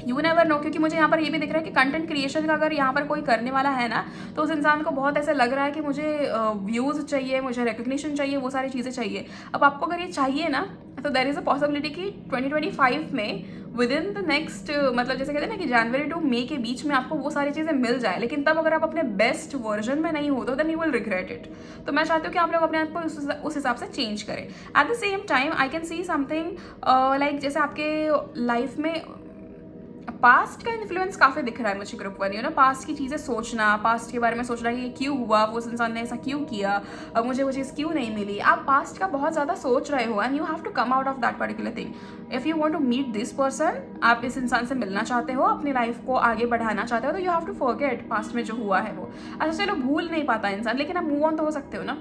[SPEAKER 1] यू नेवर नो, क्योंकि मुझे यहाँ पर ये भी दिख रहा है कि कंटेंट क्रिएशन का अगर यहाँ पर कोई करने वाला है ना, तो उस इंसान को बहुत ऐसे लग रहा है कि मुझे व्यूज़ चाहिए, मुझे रिकग्निशन चाहिए, वो सारी चीज़ें चाहिए। अब आपको अगर ये चाहिए ना, तो देयर इज़ अ पॉसिबिलिटी कि 2025 में विद इन द नेक्स्ट, मतलब जैसे कहते हैं ना कि जनवरी टू मई के बीच में आपको वो सारी चीज़ें मिल जाए। लेकिन तब अगर आप अपने बेस्ट वर्जन में नहीं हो तो then you will regret it. तो मैं चाहती हूँ कि आप लोग अपने आप को उस हिसाब से चेंज करें। Eight the same time I can see something like जैसे आपके लाइफ में पास्ट का इन्फ्लुएंस काफ़ी दिख रहा है मुझे ग्रुप 1, ना पास्ट की चीज़ें सोचना, पास्ट के बारे में सोचना कि ये क्यों हुआ, वो इंसान ने ऐसा क्यों किया, अब मुझे वो चीज़ क्यों नहीं मिली। आप पास्ट का बहुत ज़्यादा सोच रहे हो and you have to come out of that particular thing. If you want to meet this person, आप इस इंसान से मिलना चाहते हो, अपनी लाइफ को आगे बढ़ाना चाहते हो, तो you have to forget past में जो हुआ है वो। अच्छा चलो भूल नहीं पाता इंसान, लेकिन आप मूव ऑन तो हो सकते हो ना।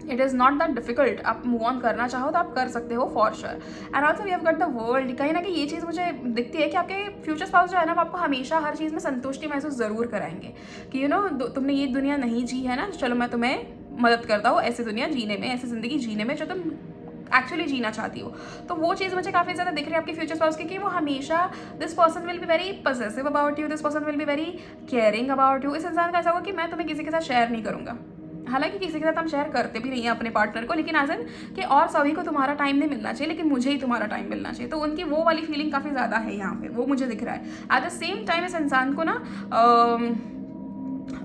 [SPEAKER 1] It is not that difficult. आप मूव ऑन करना चाहो तो आप कर सकते हो for sure. And also we have got the world. कहीं ना कहीं ये चीज़ मुझे दिखती है कि आपके फ्यूचर स्पाउस जो है ना, वो आपको हमेशा हर चीज़ में संतुष्टि महसूस ज़रूर कराएंगे कि यू नो तुमने ये दुनिया नहीं जी है ना, चलो मैं तुम्हें मदद करता हूँ ऐसी दुनिया जीने में, ऐसी ज़िंदगी जीने में जो तुम एक्चुअली जीना चाहती हो। तो वो चीज़ मुझे काफ़ी ज़्यादा दिख रही है आपके फ्यूचर स्पाउस की, कि वो हमेशा this person will be very possessive about you, this person will be very caring about you. इस इंसान का ऐसा होगा कि मैं तुम्हें किसी के साथ शेयर नहीं करूँगा। हालांकि किसी के साथ हम शेयर करते भी नहीं हैं अपने पार्टनर को, लेकिन एज एन कि और सभी को तुम्हारा टाइम नहीं मिलना चाहिए, लेकिन मुझे ही तुम्हारा टाइम मिलना चाहिए। तो उनकी वो वाली फीलिंग काफ़ी ज़्यादा है यहाँ पे, वो मुझे दिख रहा है। एट द सेम टाइम इस इंसान को ना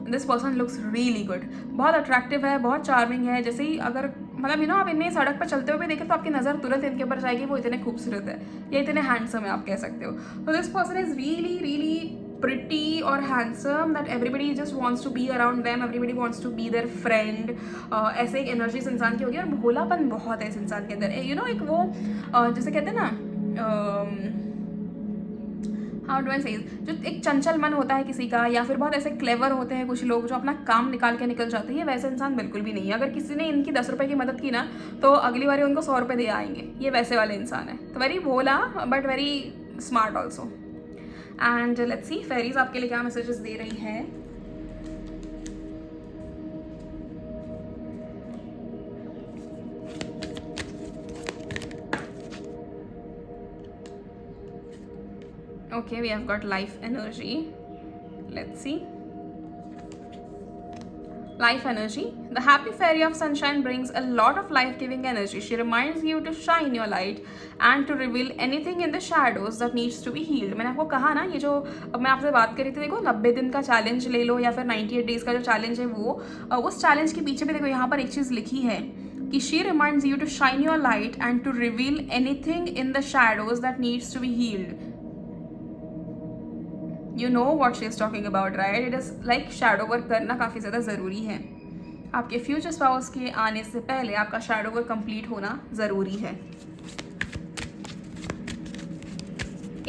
[SPEAKER 1] this person looks really good, बहुत अट्रैक्टिव है, बहुत चार्मिंग है। जैसे ही अगर मतलब यू नो आप इन्हें सड़क पर चलते हुए देखें तो आपकी नज़र तुरंत इनके ऊपर जाएगी, वो इतने खूबसूरत है या इतने हैंडसम है आप कह सकते हो। तो this person is really really pretty or handsome that everybody just wants to be around them, everybody wants to be their friend। ऐसे एक एनर्जी इस इंसान की होगी और भोलापन बहुत है इस इंसान के अंदर। यू नो एक वो जैसे कहते हैं ना, हाउ डू आई से, जो एक चंचल मन होता है किसी का, या फिर बहुत ऐसे क्लेवर होते हैं कुछ लोग जो अपना काम निकाल के निकल जाते हैं, ये वैसे इंसान बिल्कुल भी नहीं है। अगर किसी ने इनकी 10 रुपये की मदद की ना, तो अगली बार उनको 100 रुपये दे आएंगे, ये वैसे वाले इंसान है। तो वेरी भोला but very smart also. And let's see fairies आपके लिए क्या मैसेजेस दे रही है। Okay, we have got life energy. Let's see. Life energy. The happy fairy of sunshine brings a lot of life-giving energy. She reminds you to shine your light and to reveal anything in the shadows that needs to be healed. मैंने आपको कहा ना, ये जो अब मैं आपसे बात कर रही थी, देखो 90 दिन का चैलेंज ले लो या फिर 98 डेज का जो चैलेंज है वो, उस चैलेंज के पीछे भी देखो यहाँ पर एक चीज़ लिखी है कि she reminds you to shine your light and to reveal anything in the shadows that needs to be healed. You know what she is talking about, right? It is like shadow work करना काफ़ी ज़्यादा ज़रूरी है। आपके future spouse के आने से पहले आपका शैडो वर्क कंप्लीट होना ज़रूरी है।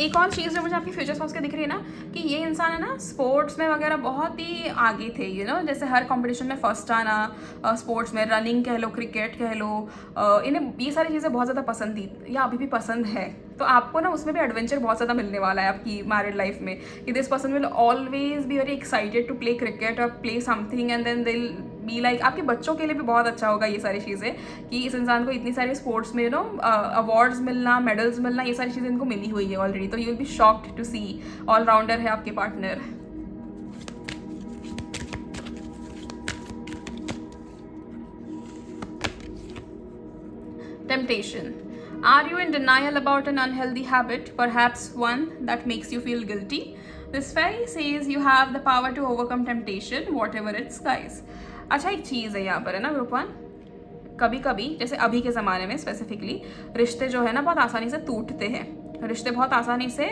[SPEAKER 1] एक और चीज़ जो मुझे आपकी फ्यूचर स्पाउस के दिख रही है ना, कि ये इंसान है ना स्पोर्ट्स में वगैरह बहुत ही आगे थे, जैसे हर कंपटीशन में फर्स्ट आना, स्पोर्ट्स में रनिंग कह लो, क्रिकेट कह लो, इन्हें ये सारी चीज़ें बहुत ज़्यादा पसंद थी या अभी भी पसंद है। तो आपको ना उसमें भी एडवेंचर बहुत ज़्यादा मिलने वाला है आपकी मैरिड लाइफ में, कि this person will always be very excited to play cricket और play something and then they'll be like, आपके बच्चों के लिए भी बहुत अच्छा होगा ये सारी चीज़ें, कि इस इंसान को इतनी सारी स्पोर्ट्स में अवार्ड्स मिलना, मेडल्स मिलना, ये सारी चीज़ें इनको मिली हुई है ऑलरेडी। तो you will be shocked to see allrounder है आपके partner. Temptation. Are you in denial about an unhealthy habit, perhaps one that makes you feel guilty? This fairy says you have the power to overcome temptation, whatever its guise. अच्छा, एक चीज़ है यहाँ पर है ना group one, कभी कभी जैसे अभी के ज़माने में स्पेसिफिकली रिश्ते जो है ना बहुत आसानी से टूटते हैं, रिश्ते बहुत आसानी से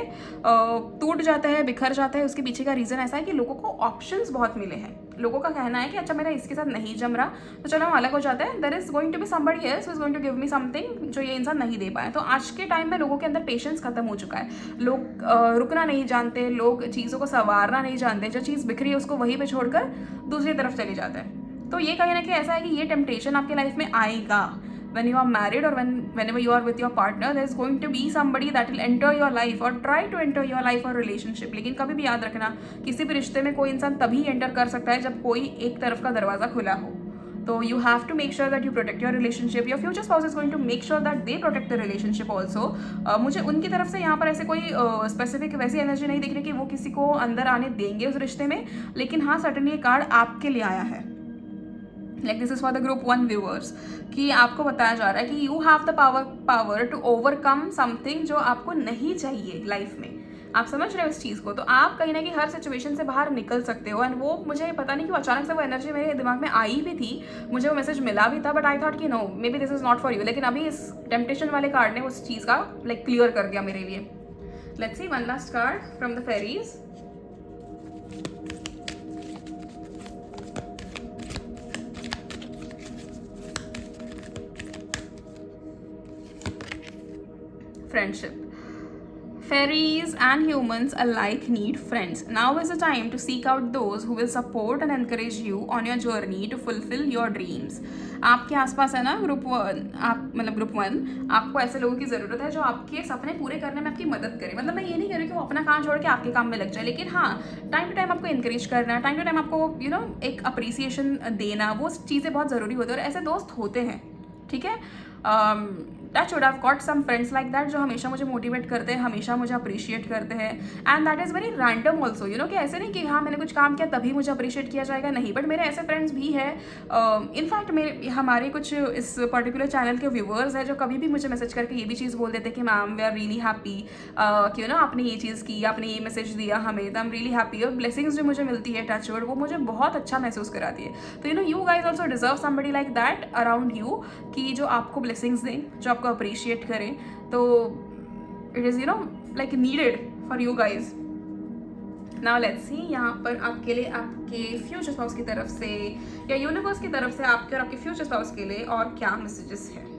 [SPEAKER 1] टूट जाते हैं, बिखर जाते हैं। उसके पीछे का रीज़न ऐसा है कि लोगों को ऑप्शंस बहुत मिले हैं। लोगों का कहना है कि अच्छा मेरा इसके साथ नहीं जम रहा तो चलो हम अलग हो जाते हैं, there is going to be somebody else who is going to give me something जो ये इंसान नहीं दे पाए। तो आज के टाइम में लोगों के अंदर पेशेंस खत्म हो चुका है, लोग रुकना नहीं जानते, लोग चीज़ों को संवारना नहीं जानते, जो चीज़ बिखरी है उसको वहीं पर छोड़कर दूसरी तरफ चले जाते हैं। तो ये कहीं ना कहीं ऐसा है कि ये टेम्पटेशन आपकी लाइफ में आएगा when you are married or whenever you are with your partner, there is going to be somebody that will enter your life or try to enter your life or relationship। लेकिन कभी भी याद रखना, किसी भी रिश्ते में कोई इंसान तभी एंटर कर सकता है जब कोई एक तरफ का दरवाज़ा खुला हो। तो you have to make sure that you protect your relationship, your future spouse is going to make sure that they protect the relationship also। मुझे उनकी तरफ से यहाँ पर ऐसे कोई स्पेसिफिक वैसी एनर्जी नहीं दिख रही कि वो किसी को अंदर आने देंगे उस रिश्ते में, लेकिन हाँ सर्टेनली ये कार्ड आपके लिए आया है। Like this is for the group one viewers, कि आपको बताया जा रहा है कि you have the power to overcome something जो आपको नहीं चाहिए लाइफ में। आप समझ रहे हो इस चीज़ को? तो आप कहीं ना कहीं हर सिचुएशन से बाहर निकल सकते हो। एंड वो मुझे पता नहीं क्यों अचानक से वो एनर्जी मेरे दिमाग में आई भी थी, मुझे वो मैसेज मिला भी था, बट आई थॉट कि no maybe this is not for you. लेकिन अभी इस टेम्पटेशन वाले कार्ड ने उस चीज़ का लाइक क्लियर कर दिया मेरे लिए। Let's see one last card from the fairies. Friendship. Fairies and humans alike need friends. Now is the time to seek out those who will support and encourage you on your journey to fulfill your dreams. आपके आसपास है ना group one, group one, आपको ऐसे लोगों की ज़रूरत है जो आपके सपने पूरे करने में आपकी मदद करें। मतलब मैं ये नहीं कह रही कि वो अपना काम छोड़ के आपके काम में लग जाए, लेकिन हाँ टाइम टू टाइम आपको इंकरेज करना, टाइम टू टाइम आपको एक अप्रिसिएशन देना, वो चीज़ें बहुत ज़रूरी होती है। और ऐसे दोस्त होते हैं, ठीक है। Touch wood have got some friends like that जो हमेशा मुझे मोटिवेट करते हैं, हमेशा मुझे अप्रिशिएट करते हैं। And that is very random also, कि ऐसे नहीं कि हाँ मैंने कुछ काम किया तभी मुझे अप्रिशिएट किया जाएगा, नहीं। बट मेरे ऐसे फ्रेंड्स भी हैं, इनफैक्ट मेरे हमारे कुछ इस पर्टिकुलर चैनल के व्यूवर्स हैं जो कभी भी मुझे मैसेज करके ये भी चीज़ बोल देते हैं कि ma'am we are really happy कि आपने ये चीज़ की, आपने ये मैसेज दिया हमें, तो आई एम रियली हैप्पी। और ब्लेसिंग्स जो मुझे मिलती है टच वुड, वो मुझे बहुत अच्छा महसूस कराती है। तो you guys also deserve somebody like that around you, कि जो आपको ब्लेसिंग्स दें, जो आपको अप्रिशिएट करें। तो it is like needed for you guys. Now let's सी यहाँ पर आपके लिए आपके फ्यूचर स्पाउस की तरफ से या यूनिवर्स की तरफ से आपके और आपके फ्यूचर स्पाउस के लिए और क्या मैसेजेस हैं।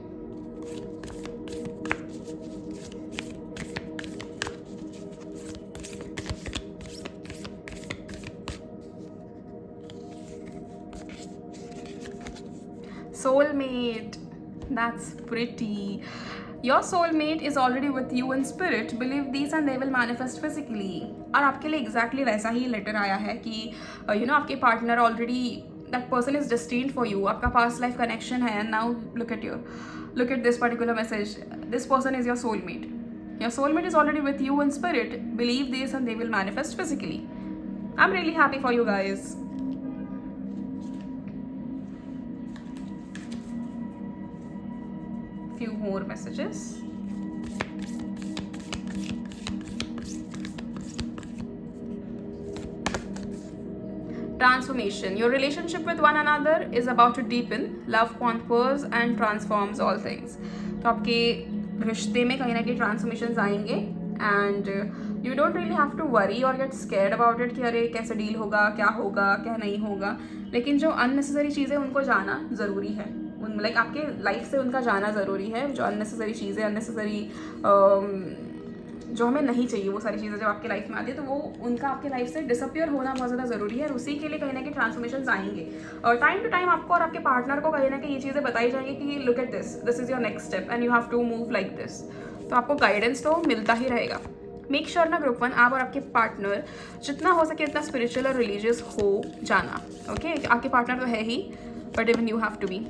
[SPEAKER 1] Soulmate, that's pretty. Your soulmate is already with you in spirit. Believe these and they will manifest physically. और आपके लिए exactly वैसा ही लेटर आया है कि आपके partner already, that person is destined for you. आपका past life connection है। And now look at this particular message. This person is your soulmate. Your soulmate is already with you in spirit. Believe this and they will manifest physically. I'm really happy for you guys. Few more messages. Transformation. Your relationship with one another is about to deepen. Love conquers and transforms all things. तो आपके रिश्ते में कहीं ना कहीं transformations आएंगे and you don't really have to worry और get scared about it कि अरे कैसे डील होगा, क्या नहीं होगा। लेकिन जो अननेसेसरी चीज़ें उनको जाना ज़रूरी है, लाइक आपके लाइफ से उनका जाना ज़रूरी है। जो अननेसेसरी चीज़ें, अननेसेसरी जो हमें नहीं चाहिए वो सारी चीज़ें जब आपके लाइफ में आती है तो वो उनका आपके लाइफ से डिसअपियर होना बहुत ज़्यादा ज़रूरी है और उसी के लिए कहीं ना कहीं ट्रांसफॉर्मेशन आएंगे और टाइम टू टाइम आपको और आपके पार्टनर को कहीं ना कहीं ये चीज़ें बताई जाएंगी कि look at this is your next step and you have to move like this. तो आपको गाइडेंस तो मिलता ही रहेगा। मेक श्योर ना ग्रुप 1 आप और आपके पार्टनर जितना हो सके इतना स्पिरिचुअल और रिलीजियस हो जाना। ओके आपके पार्टनर तो है ही but even you have to be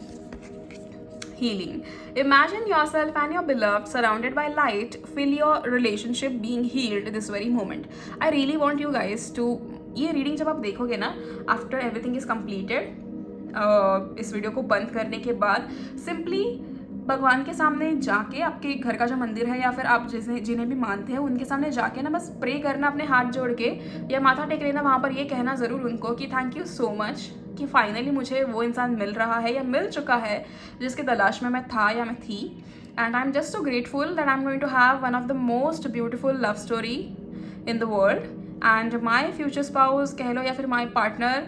[SPEAKER 1] healing. Imagine yourself and your beloved surrounded by light. Feel your relationship being healed this very moment. I really want you guys to ये reading जब आप देखोगे ना after everything is completed इस video को बंद करने के बाद सिंपली भगवान के सामने जाके आपके घर का जो मंदिर है या फिर आप जिसे जिन्हें भी मानते हैं उनके सामने जाके ना बस प्रे करना अपने हाथ जोड़ के या माथा टेक लेना। वहाँ पर ये कहना ज़रूर उनको कि थैंक यू सो मच कि फाइनली मुझे वो इंसान मिल रहा है या मिल चुका है जिसके तलाश में मैं था या मैं थी। And I am just so grateful that I am going to have one of the most beautiful love story in the world and my future spouse कह लो या फिर my partner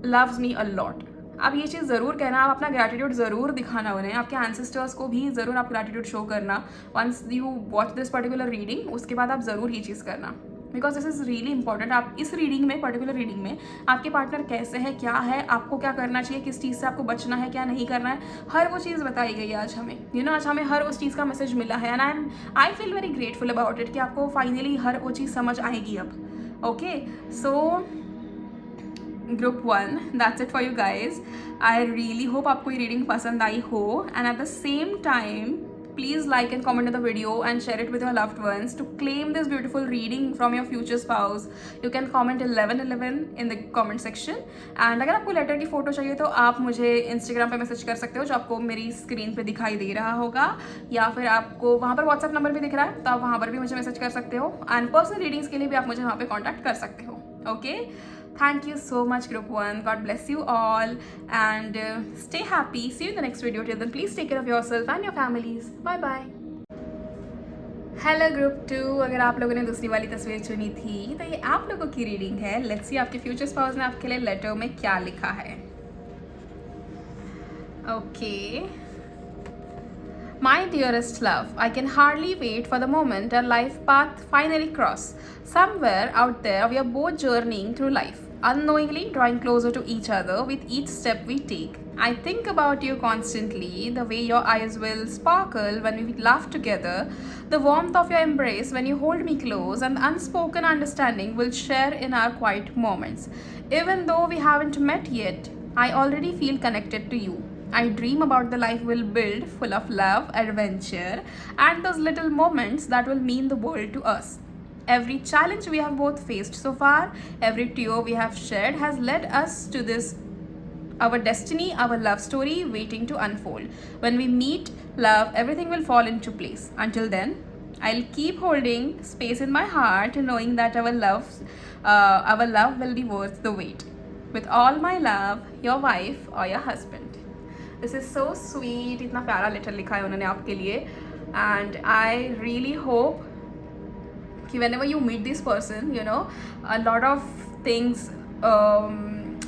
[SPEAKER 1] loves me a lot. आप ये चीज़ ज़रूर कहना, आप अपना ग्रैटिट्यूड ज़रूर दिखाना उन्हें, आपके एंसेस्टर्स को भी ज़रूर आप ग्रैटिट्यूड शो करना। Once you watch this particular reading उसके बाद आप ज़रूर ये चीज़ करना because this is really important. आप इस रीडिंग में पर्टिकुलर रीडिंग में आपके पार्टनर कैसे है, क्या है, आपको क्या करना चाहिए, किस चीज़ से आपको बचना है, क्या नहीं करना है, हर वो चीज़ बताई गई है आज हमें। आज हमें हर उस चीज़ का मैसेज मिला है and I feel very grateful about it कि आपको फाइनली हर वो चीज़ समझ आएगी अब। Okay so group 1 that's it for you guys. I really hope आपको ये रीडिंग पसंद आई हो and at the same time please like and comment on the video and share it with your loved ones to claim this beautiful reading from your future spouse. You can comment 1111 in the comment section and अगर आपको letter की photo चाहिए तो आप मुझे Instagram पे message कर सकते हो जो आपको मेरी स्क्रीन पे दिखाई दे रहा होगा या फिर आपको वहाँ पर व्हाट्सएप नंबर भी दिख रहा है तो आप वहाँ पर भी मुझे मैसेज कर सकते हो एंड पर्सनल रीडिंग्स के लिए भी आप मुझे वहाँ पर कॉन्टैक्ट कर सकते हो। Okay Thank you so much group 1. God bless you all and stay happy. See you in the next video. Till then please take care of yourself and your families. Bye bye. Hello group 2, अगर आप लोगों ने दूसरी वाली तस्वीर चुनी थी तो ये आप लोगों की रीडिंग है। लेट्स सी आपके फ्यूचर स्पाउस ने आपके लिए लेटर में क्या लिखा है। Okay My dearest love, I can hardly wait for the moment our life path finally cross. Somewhere out there, we are both journeying through life, unknowingly drawing closer to each other with each step we take. I think about you constantly, the way your eyes will sparkle when we laugh together, the warmth of your embrace when you hold me close, and the unspoken understanding we'll share in our quiet moments. Even though we haven't met yet, I already feel connected to you. I dream about the life we'll build, full of love, adventure, and those little moments that will mean the world to us. Every challenge we have both faced so far, every tear we have shared has led us to this, our destiny, our love story waiting to unfold. When we meet, love, everything will fall into place. Until then, I'll keep holding space in my heart, knowing that our love will be worth the wait. With all my love, your wife or your husband. This is so sweet. इतना प्यारा letter लिखा है उन्होंने आपके लिए and I really hope कि whenever you meet this person a lot of things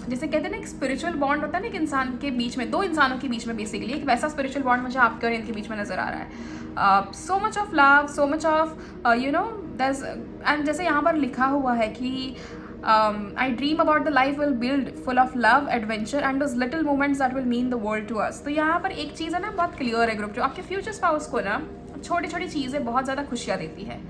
[SPEAKER 1] जैसे कहते हैं ना एक स्पिरिचुअल बॉन्ड होता है ना एक इंसान के बीच में, दो इंसानों के बीच में बेसिकली एक वैसा स्पिरिचुअल बॉन्ड मुझे आपके और इनके बीच में नज़र आ रहा है। सो much of love, so much of दस एंड जैसे यहाँ पर लिखा हुआ है कि I dream about the life we'll build full of love, adventure and those little moments that will mean the world to us. तो यहाँ पर एक चीज़ है ना बहुत क्लियर है ग्रुप जो आपके फ्यूचर स्पाउस को ना छोटी छोटी चीज़ें बहुत ज़्यादा खुशियाँ देती है।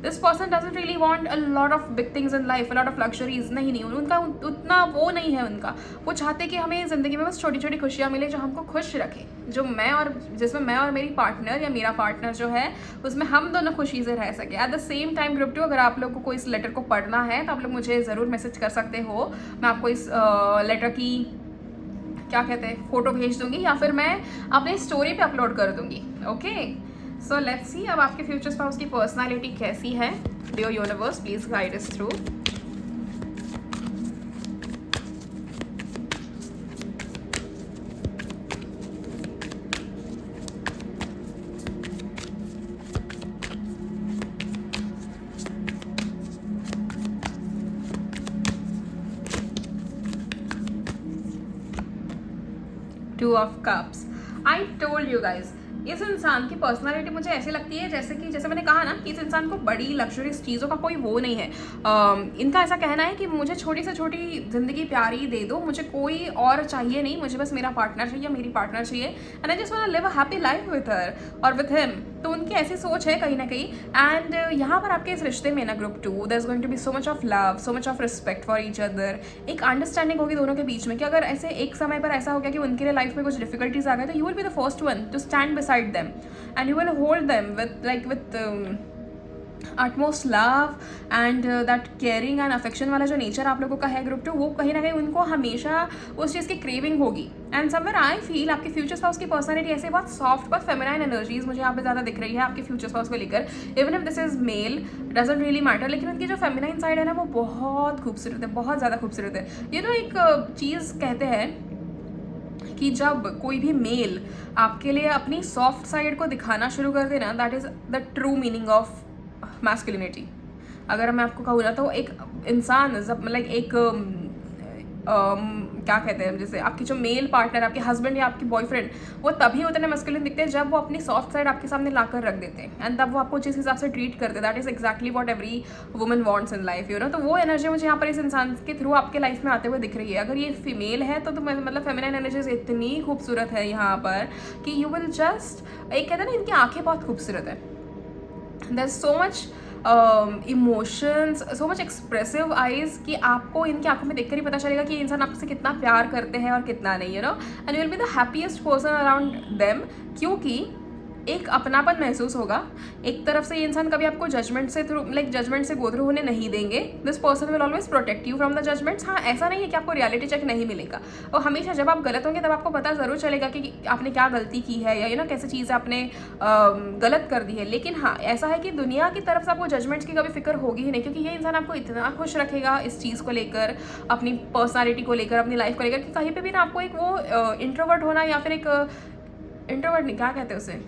[SPEAKER 1] This person doesn't really want a lot of big things in life, a lot of luxuries, नहीं उनका उतना वो नहीं है उनका। वो चाहते कि हमें ज़िंदगी में बस छोटी छोटी खुशियाँ मिले जो हमको खुश रखें, जिसमें मैं और मेरी पार्टनर या मेरा पार्टनर जो है उसमें हम दोनों खुशी से रह सके। Eight the same time group 2 अगर आप लोगों को इस लेटर को पढ़ना है तो आप लोग मुझे ज़रूर मैसेज कर सकते हो। मैं आपको इस लेटर की क्या कहते हैं फ़ोटो भेज दूँगी या फिर मैं अपनी स्टोरी पे अपलोड कर दूँगी। ओके सो लेट्स सी अब आपके फ्यूचर स्पाउस की पर्सनालिटी कैसी है। Dear universe please guide us through. Two of Cups. I told you guys इस इंसान की पर्सनालिटी मुझे ऐसी लगती है जैसे मैंने कहा ना कि इस इंसान को बड़ी लग्जरियस चीज़ों का कोई वो नहीं है। इनका ऐसा कहना है कि मुझे छोटी से छोटी ज़िंदगी प्यारी दे दो, मुझे कोई और चाहिए नहीं, मुझे बस मेरा पार्टनर चाहिए, मेरी पार्टनर चाहिए, and I just want to live a happy life with her और विथ हिम। तो उनकी ऐसी सोच है कहीं ना कहीं। एंड यहाँ पर आपके इस रिश्ते में ना group 2 there is going to be so much of love, so much of respect for each other. एक अंडरस्टैंडिंग होगी दोनों के बीच में कि अगर ऐसे एक समय पर ऐसा हो गया कि उनके लिए लाइफ में कुछ डिफिकल्टीज आ गए तो you will be the first one two stand beside them and you will hold them with utmost love and that caring and affection वाला जो नेचर आप लोगों का है ग्रुप 2, वो कहीं ना कहीं उनको हमेशा उस चीज़ की क्रेविंग होगी। एंड समवेयर आई फील आपके फ्यूचर स्पाउस की पर्सनैलिटी ऐसे बहुत सॉफ्ट, बहुत फेमिनाइन एनर्जीज मुझे यहाँ पे ज़्यादा दिख रही है आपके फ्यूचर स्पाउस को लेकर। Even if this is male doesn't really matter, लेकिन उनकी जो फेमिनाइन साइड है ना वो बहुत खूबसूरत है, बहुत ज़्यादा खूबसूरत है। ये तो एक चीज़ कहते हैं कि जब कोई भी मेल आपके लिए अपनी सॉफ्ट साइड को दिखाना शुरू कर देना, that is the true meaning of masculinity. अगर मैं आपको कहूँ ना तो एक इंसान जब लाइक एक क्या कहते हैं, जैसे आपकी जो मेल पार्टनर, आपके हस्बैंड या आपके बॉयफ्रेंड, वो तभी उतने मस्कुलिन दिखते हैं जब वो अपनी सॉफ्ट साइड आपके सामने लाकर रख देते हैं एंड तब वो आपको जिस हिसाब से ट्रीट करते हैं। That is exactly what every woman wants in life, you no. तो वो एनर्जी मुझे यहाँ पर इस इंसान के थ्रू आपके लाइफ में आते हुए दिख रही है। अगर ये फीमेल है तो मतलब फेमिनाइन एनर्जीज इतनी खूबसूरत है यहाँ पर कि यू विल जस्ट, एक कहते हैं ना इनकी आंखें बहुत खूबसूरत है, there is so much emotions, so much expressive eyes कि आपको इनकी आंखों में देखकर ही पता चलेगा कि ये इंसान आपसे कितना प्यार करते हैं और कितना नहीं, you know. And you will be the happiest person around them, क्योंकि एक अपनापन महसूस होगा। एक तरफ से ये इंसान कभी आपको जजमेंट से थ्रू जजमेंट से गो थ्रू होने नहीं देंगे। This person will always protect you from the judgements. हाँ, ऐसा नहीं है कि आपको रियलिटी चेक नहीं मिलेगा, और हमेशा जब आप गलत होंगे तब आपको पता ज़रूर चलेगा कि आपने क्या गलती की है या यू नो कैसी चीज़ आपने गलत कर दी है। लेकिन हाँ, ऐसा है कि दुनिया की तरफ से आपको जजमेंट्स की कभी फिक्र होगी ही नहीं, क्योंकि ये इंसान आपको इतना खुश रखेगा इस चीज़ को लेकर, अपनी पर्सनैलिटी को लेकर, अपनी लाइफ को लेकर, कि कहीं पर भी ना आपको एक वो इंट्रोवर्ट होना या फिर एक इंट्रोवर्ट नहीं, क्या कहते हैं उसे,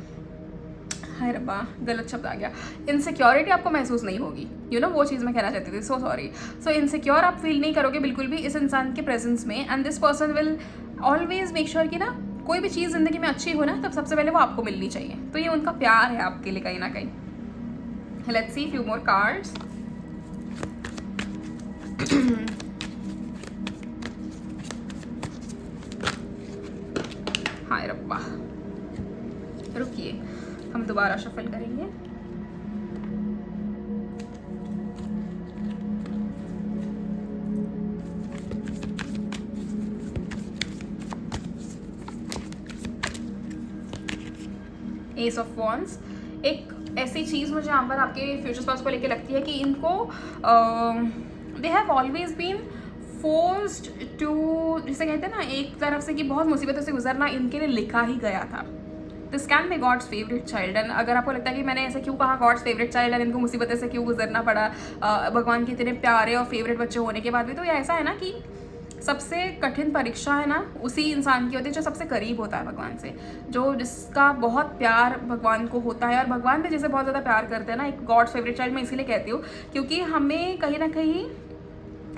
[SPEAKER 1] हाय रब्बा गलत शब्द आ गया, इनसिक्योरिटी आपको महसूस नहीं होगी, यू नो वो चीज़ मैं कहना चाहती थी, सो सॉरी। सो इनसिक्योर आप फील नहीं करोगे बिल्कुल भी इस इंसान के प्रेजेंस में। And this person will always make sure कि ना कोई भी चीज़ ज़िंदगी में अच्छी हो ना, तब सबसे पहले वो आपको मिलनी चाहिए। तो ये उनका प्यार है आपके लिए कहीं ना कहीं। Let's see few more cards. हाय रब्बा, रुकिए हम दोबारा शफल करेंगे। एस ऑफ वॉन्ड्स एक ऐसी चीज़ मुझे यहाँ पर आपके फ्यूचर स्पाउस को लेके लगती है कि इनको they have always been forced to, जिसे कहते हैं ना एक तरफ से कि बहुत मुसीबतों से गुजरना इनके लिए लिखा ही गया था। This can be God's favourite child. And अगर आपको लगता है कि मैंने ऐसे क्यों कहा गॉड्स फेवरेट चाइल्ड एंड इनको मुसीबतें से क्यों गुजरना पड़ा भगवान के इतने प्यारे और फेवरेट बच्चे होने के बाद भी, तो ये ऐसा है ना कि सबसे कठिन परीक्षा है ना उसी इंसान की होती है जो सबसे करीब होता है भगवान से, जो जिसका बहुत प्यार भगवान को होता है और भगवान भी जिसे बहुत ज़्यादा प्यार करते हैं ना। एक गॉड्स फेवरेट चाइल्ड मैं इसीलिए कहती हूँ क्योंकि हमें कहीं ना कहीं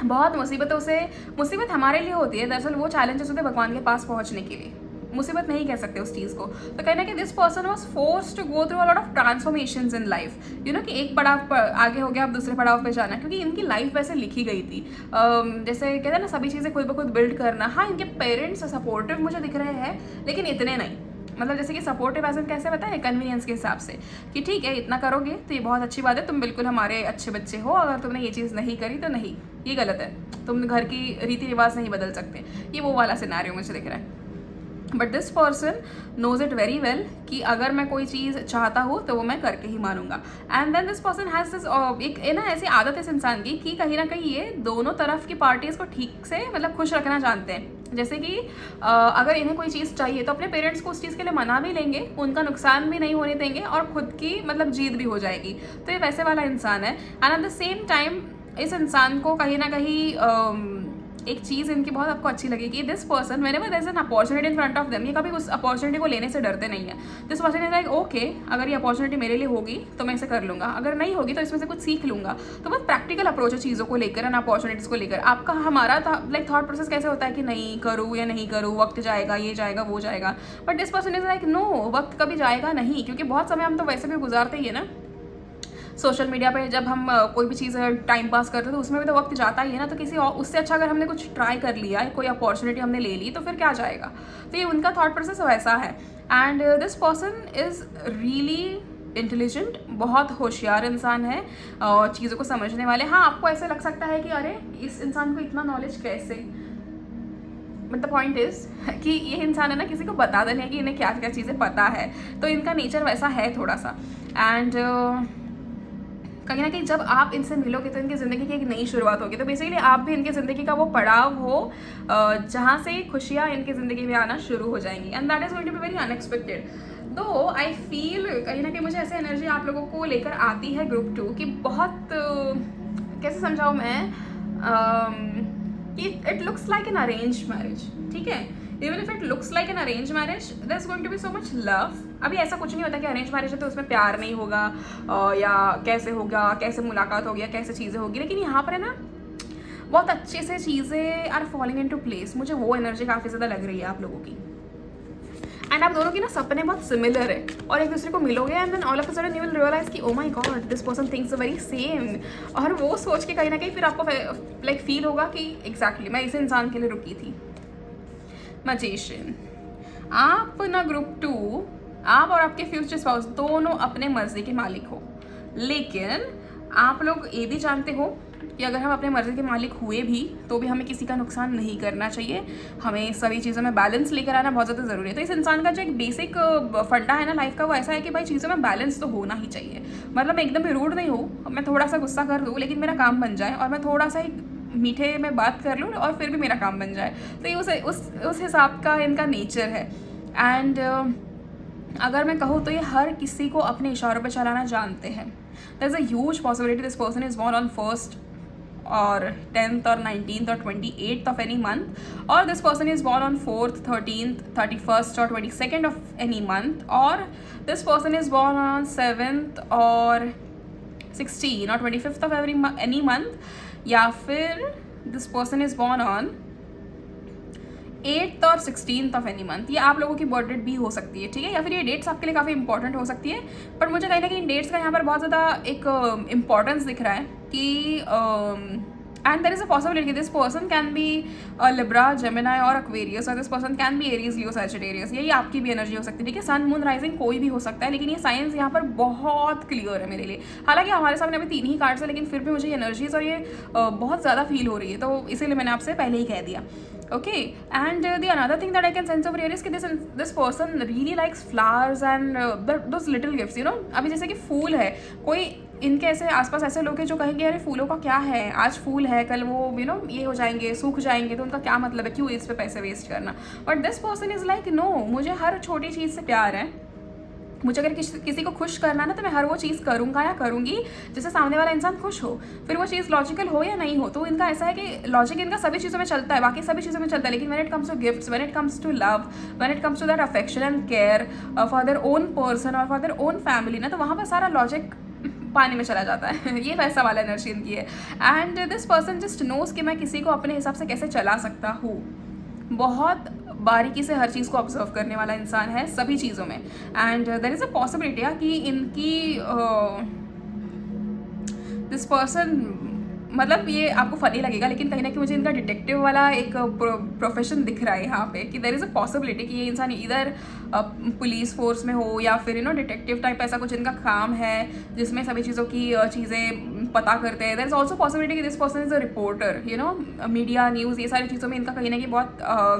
[SPEAKER 1] बहुत मुसीबतों से, मुसीबत हमारे लिए होती है, दरअसल वो चैलेंजेस होते हैं भगवान के पास पहुँचने के लिए, मुसीबत नहीं कह सकते उस चीज़ को। तो कहना कि this person was forced to go through a lot of transformations in life, you know कि एक पड़ाव आगे हो गया अब दूसरे पड़ाव पे जाना, क्योंकि इनकी लाइफ वैसे लिखी गई थी। जैसे कहते हैं ना सभी चीज़ें खुद ब खुद बिल्ड करना। हाँ, इनके पेरेंट्स सपोर्टिव मुझे दिख रहे हैं, लेकिन इतने नहीं, मतलब जैसे कि सपोर्टिव एज कैसे बताएं, कन्वीनियंस के हिसाब से कि ठीक है इतना करोगे तो ये बहुत अच्छी बात है, तुम बिल्कुल हमारे अच्छे बच्चे हो, अगर तुमने ये चीज़ नहीं करी तो नहीं, ये गलत है, तुम घर की रीति रिवाज नहीं बदल सकते। ये वो वाला सिनेरियो मुझे दिख रहा है। But this person knows it very well कि अगर मैं कोई चीज़ चाहता हूँ तो वो मैं करके ही मानूंगा। And then this person has this एक ना ऐसी आदत है इस इंसान की कि कहीं ना कहीं ये दोनों तरफ की पार्टीज़ को ठीक से मतलब खुश रखना जानते हैं। जैसे कि अगर इन्हें कोई चीज़ चाहिए तो अपने पेरेंट्स को उस चीज़ के लिए मना भी लेंगे, उनका नुकसान भी नहीं होने देंगे और खुद की मतलब जीत भी हो जाएगी। तो ये वैसे वाला इंसान है। And at the same time इस इंसान को कहीं ना कहीं एक चीज़ इनकी बहुत आपको अच्छी लगेगी, this person whenever there is an opportunity in front of them, ये कभी उस अपॉर्चुनिटी को लेने से डरते नहीं है। This person is like okay, अगर ये अपॉर्चुनिटी मेरे लिए होगी तो मैं इसे कर लूँगा, अगर नहीं होगी तो इसमें से कुछ सीख लूँगा। तो बहुत प्रैक्टिकल अप्रोच है चीज़ों को लेकर, एंड अपॉर्चुनिटीज़ को लेकर। आपका हमारा लाइक थॉट प्रोसेस कैसे होता है कि नहीं करूँ या नहीं करूँ, वक्त जाएगा, ये जाएगा, वो जाएगा, but this person is like no, वक्त कभी जाएगा नहीं, क्योंकि बहुत समय हम तो वैसे भी गुजारते ही है ना सोशल मीडिया पे। जब हम कोई भी चीज़ टाइम पास करते हैं तो उसमें भी तो वक्त जाता ही है ना, तो किसी और उससे अच्छा अगर हमने कुछ ट्राई कर लिया, कोई अपॉर्चुनिटी हमने ले ली, तो फिर क्या जाएगा। तो ये उनका थॉट प्रोसेस वैसा है। And this person is really intelligent, बहुत होशियार इंसान है और चीज़ों को समझने वाले। हाँ, आपको ऐसे लग सकता है कि अरे इस इंसान को इतना नॉलेज कैसे, बट द पॉइंट इज़ कि ये इंसान है ना किसी को बता देने कि इन्हें क्या क्या चीज़ें पता है, तो इनका नेचर वैसा है थोड़ा सा। एंड कहीं ना कहीं जब आप इनसे मिलोगे तो इनकी ज़िंदगी की एक नई शुरुआत होगी। तो बेसिकली आप भी इनकी ज़िंदगी का वो पड़ाव हो जहाँ से खुशियाँ इनकी ज़िंदगी में आना शुरू हो जाएंगी, and that is going to be very unexpected. Though I feel कहीं ना कहीं मुझे ऐसे एनर्जी आप लोगों को लेकर आती है ग्रुप 2 की, बहुत कैसे समझाऊँ मैं, कि it looks like an arrange marriage, ठीक है। Even if it looks like an arrange marriage, there is going to be so much love. अभी ऐसा कुछ नहीं होता कि अरेंज मैरिज है तो उसमें प्यार नहीं होगा, या कैसे होगा, कैसे मुलाकात होगी, या कैसे चीज़ें होगी, लेकिन यहाँ पर है ना बहुत अच्छे से चीज़ें are falling into place. मुझे वो एनर्जी काफ़ी ज़्यादा लग रही है आप लोगों की। एंड आप दोनों की ना सपने बहुत सिमिलर है, और एक दूसरे को मिलोगे and then all of a sudden you will realise कि oh my god this person thinks very same, और वो सोच के कहीं ना कहीं फिर आपको लाइक फील होगा कि एग्जैक्टली मैं इस इंसान के लिए रुकी थी। मैजिशियन, आप ना ग्रुप 2, आप और आपके फ्यूचर स्पाउस दोनों अपने मर्जी के मालिक हो, लेकिन आप लोग ये भी जानते हो कि अगर हम अपने मर्जी के मालिक हुए भी तो भी हमें किसी का नुकसान नहीं करना चाहिए। हमें सभी चीज़ों में बैलेंस लेकर आना बहुत ज़्यादा ज़रूरी है। तो इस इंसान का जो एक बेसिक फंडा है ना लाइफ का, वो ऐसा है कि भाई चीज़ों में बैलेंस तो होना ही चाहिए। मतलब मैं एकदम भी रूड नहीं हूँ, मैं थोड़ा सा गुस्सा कर दूँ लेकिन मेरा काम बन जाए, और मैं थोड़ा सा ही मीठे में बात कर लूँ और फिर भी मेरा काम बन जाए। तो ये उस हिसाब का इनका नेचर है। एंड अगर मैं कहूँ तो ये हर किसी को अपने इशारों पे चलाना जानते हैं। There is a huge possibility this person is born on 1st or 10th or 19th or 28th of any month, or this person is born on 4th, 13th, 31st or 22nd of any month, or this person is born on 7th or 16th or 25th of any month, या फिर this person is born on 8th और 16th of any month. ये आप लोगों की birth date भी हो सकती है, ठीक है, या फिर ये डेट्स आपके लिए काफ़ी इंपॉर्टेंट हो सकती है। बट मुझे कहीं ना कहीं डेट्स का यहाँ पर बहुत ज़्यादा एक इम्पॉर्टेंस दिख रहा है कि and there is a possibility this person can be Libra, Gemini और एक्वेरियस, और this person can be Aries, Leo, Sagittarius. यही आपकी भी एनर्जी हो सकती है, ठीक है। सन, मून, राइजिंग कोई भी हो सकता है, लेकिन ये साइंस यहाँ पर बहुत क्लियर है मेरे लिए। हालांकि हमारे सामने अभी 3 ही कार्ड्स है, लेकिन फिर भी मुझे एनर्जीज और ये बहुत ज़्यादा फील हो रही है, तो इसीलिए मैंने आपसे पहले ही कह दिया। Okay, and the another thing that I can sense over here is कि this person really likes flowers and those little gifts, you know। अभी जैसे कि फूल है, कोई इनके ऐसे आसपास ऐसे लोग हैं जो कहेंगे अरे फूलों का क्या है, आज फूल है कल वो यू नो ये हो जाएंगे, सूख जाएंगे, तो उनका क्या मतलब है, क्यों इस पे पैसे वेस्ट करना। But this person is like no, मुझे हर छोटी चीज़ से प्यार है। मुझे अगर किसी को खुश करना है ना, तो मैं हर वो चीज़ करूँगा या करूँगी जिससे सामने वाला इंसान खुश हो, फिर वो चीज़ लॉजिकल हो या नहीं हो। तो इनका ऐसा है कि लॉजिक इनका सभी चीज़ों में चलता है, बाकी सभी चीज़ों में चलता है, लेकिन when it comes to gifts, when it comes to love, when it comes to that affection and care for their own person और फॉर देयर ओन फैमिली ना, तो वहाँ पर सारा लॉजिक पानी में चला जाता है। ये वैसा वाला एनर्जी इनकी है। And this person just knows कि मैं किसी को अपने हिसाब से कैसे चला सकता हूँ। बहुत बारीकी से हर चीज़ को ऑब्जर्व करने वाला इंसान है सभी चीज़ों में। And there is a possibility कि इनकी दिस पर्सन, मतलब ये आपको फनी लगेगा लेकिन कहीं ना कहीं मुझे इनका डिटेक्टिव वाला एक प्रोफेशन दिख रहा है यहाँ पे, कि देयर इज़ अ पॉसिबिलिटी कि ये इंसान इधर पुलिस फोर्स में हो या फिर यू नो डिटेक्टिव टाइप ऐसा कुछ इनका काम है जिसमें सभी चीज़ों की चीज़ें पता करते हैं। देयर इज़ ऑल्सो पॉसिबिलिटी कि this person is a reporter, you know media, news, ये सारी चीज़ों में इनका कहीं ना कहीं बहुत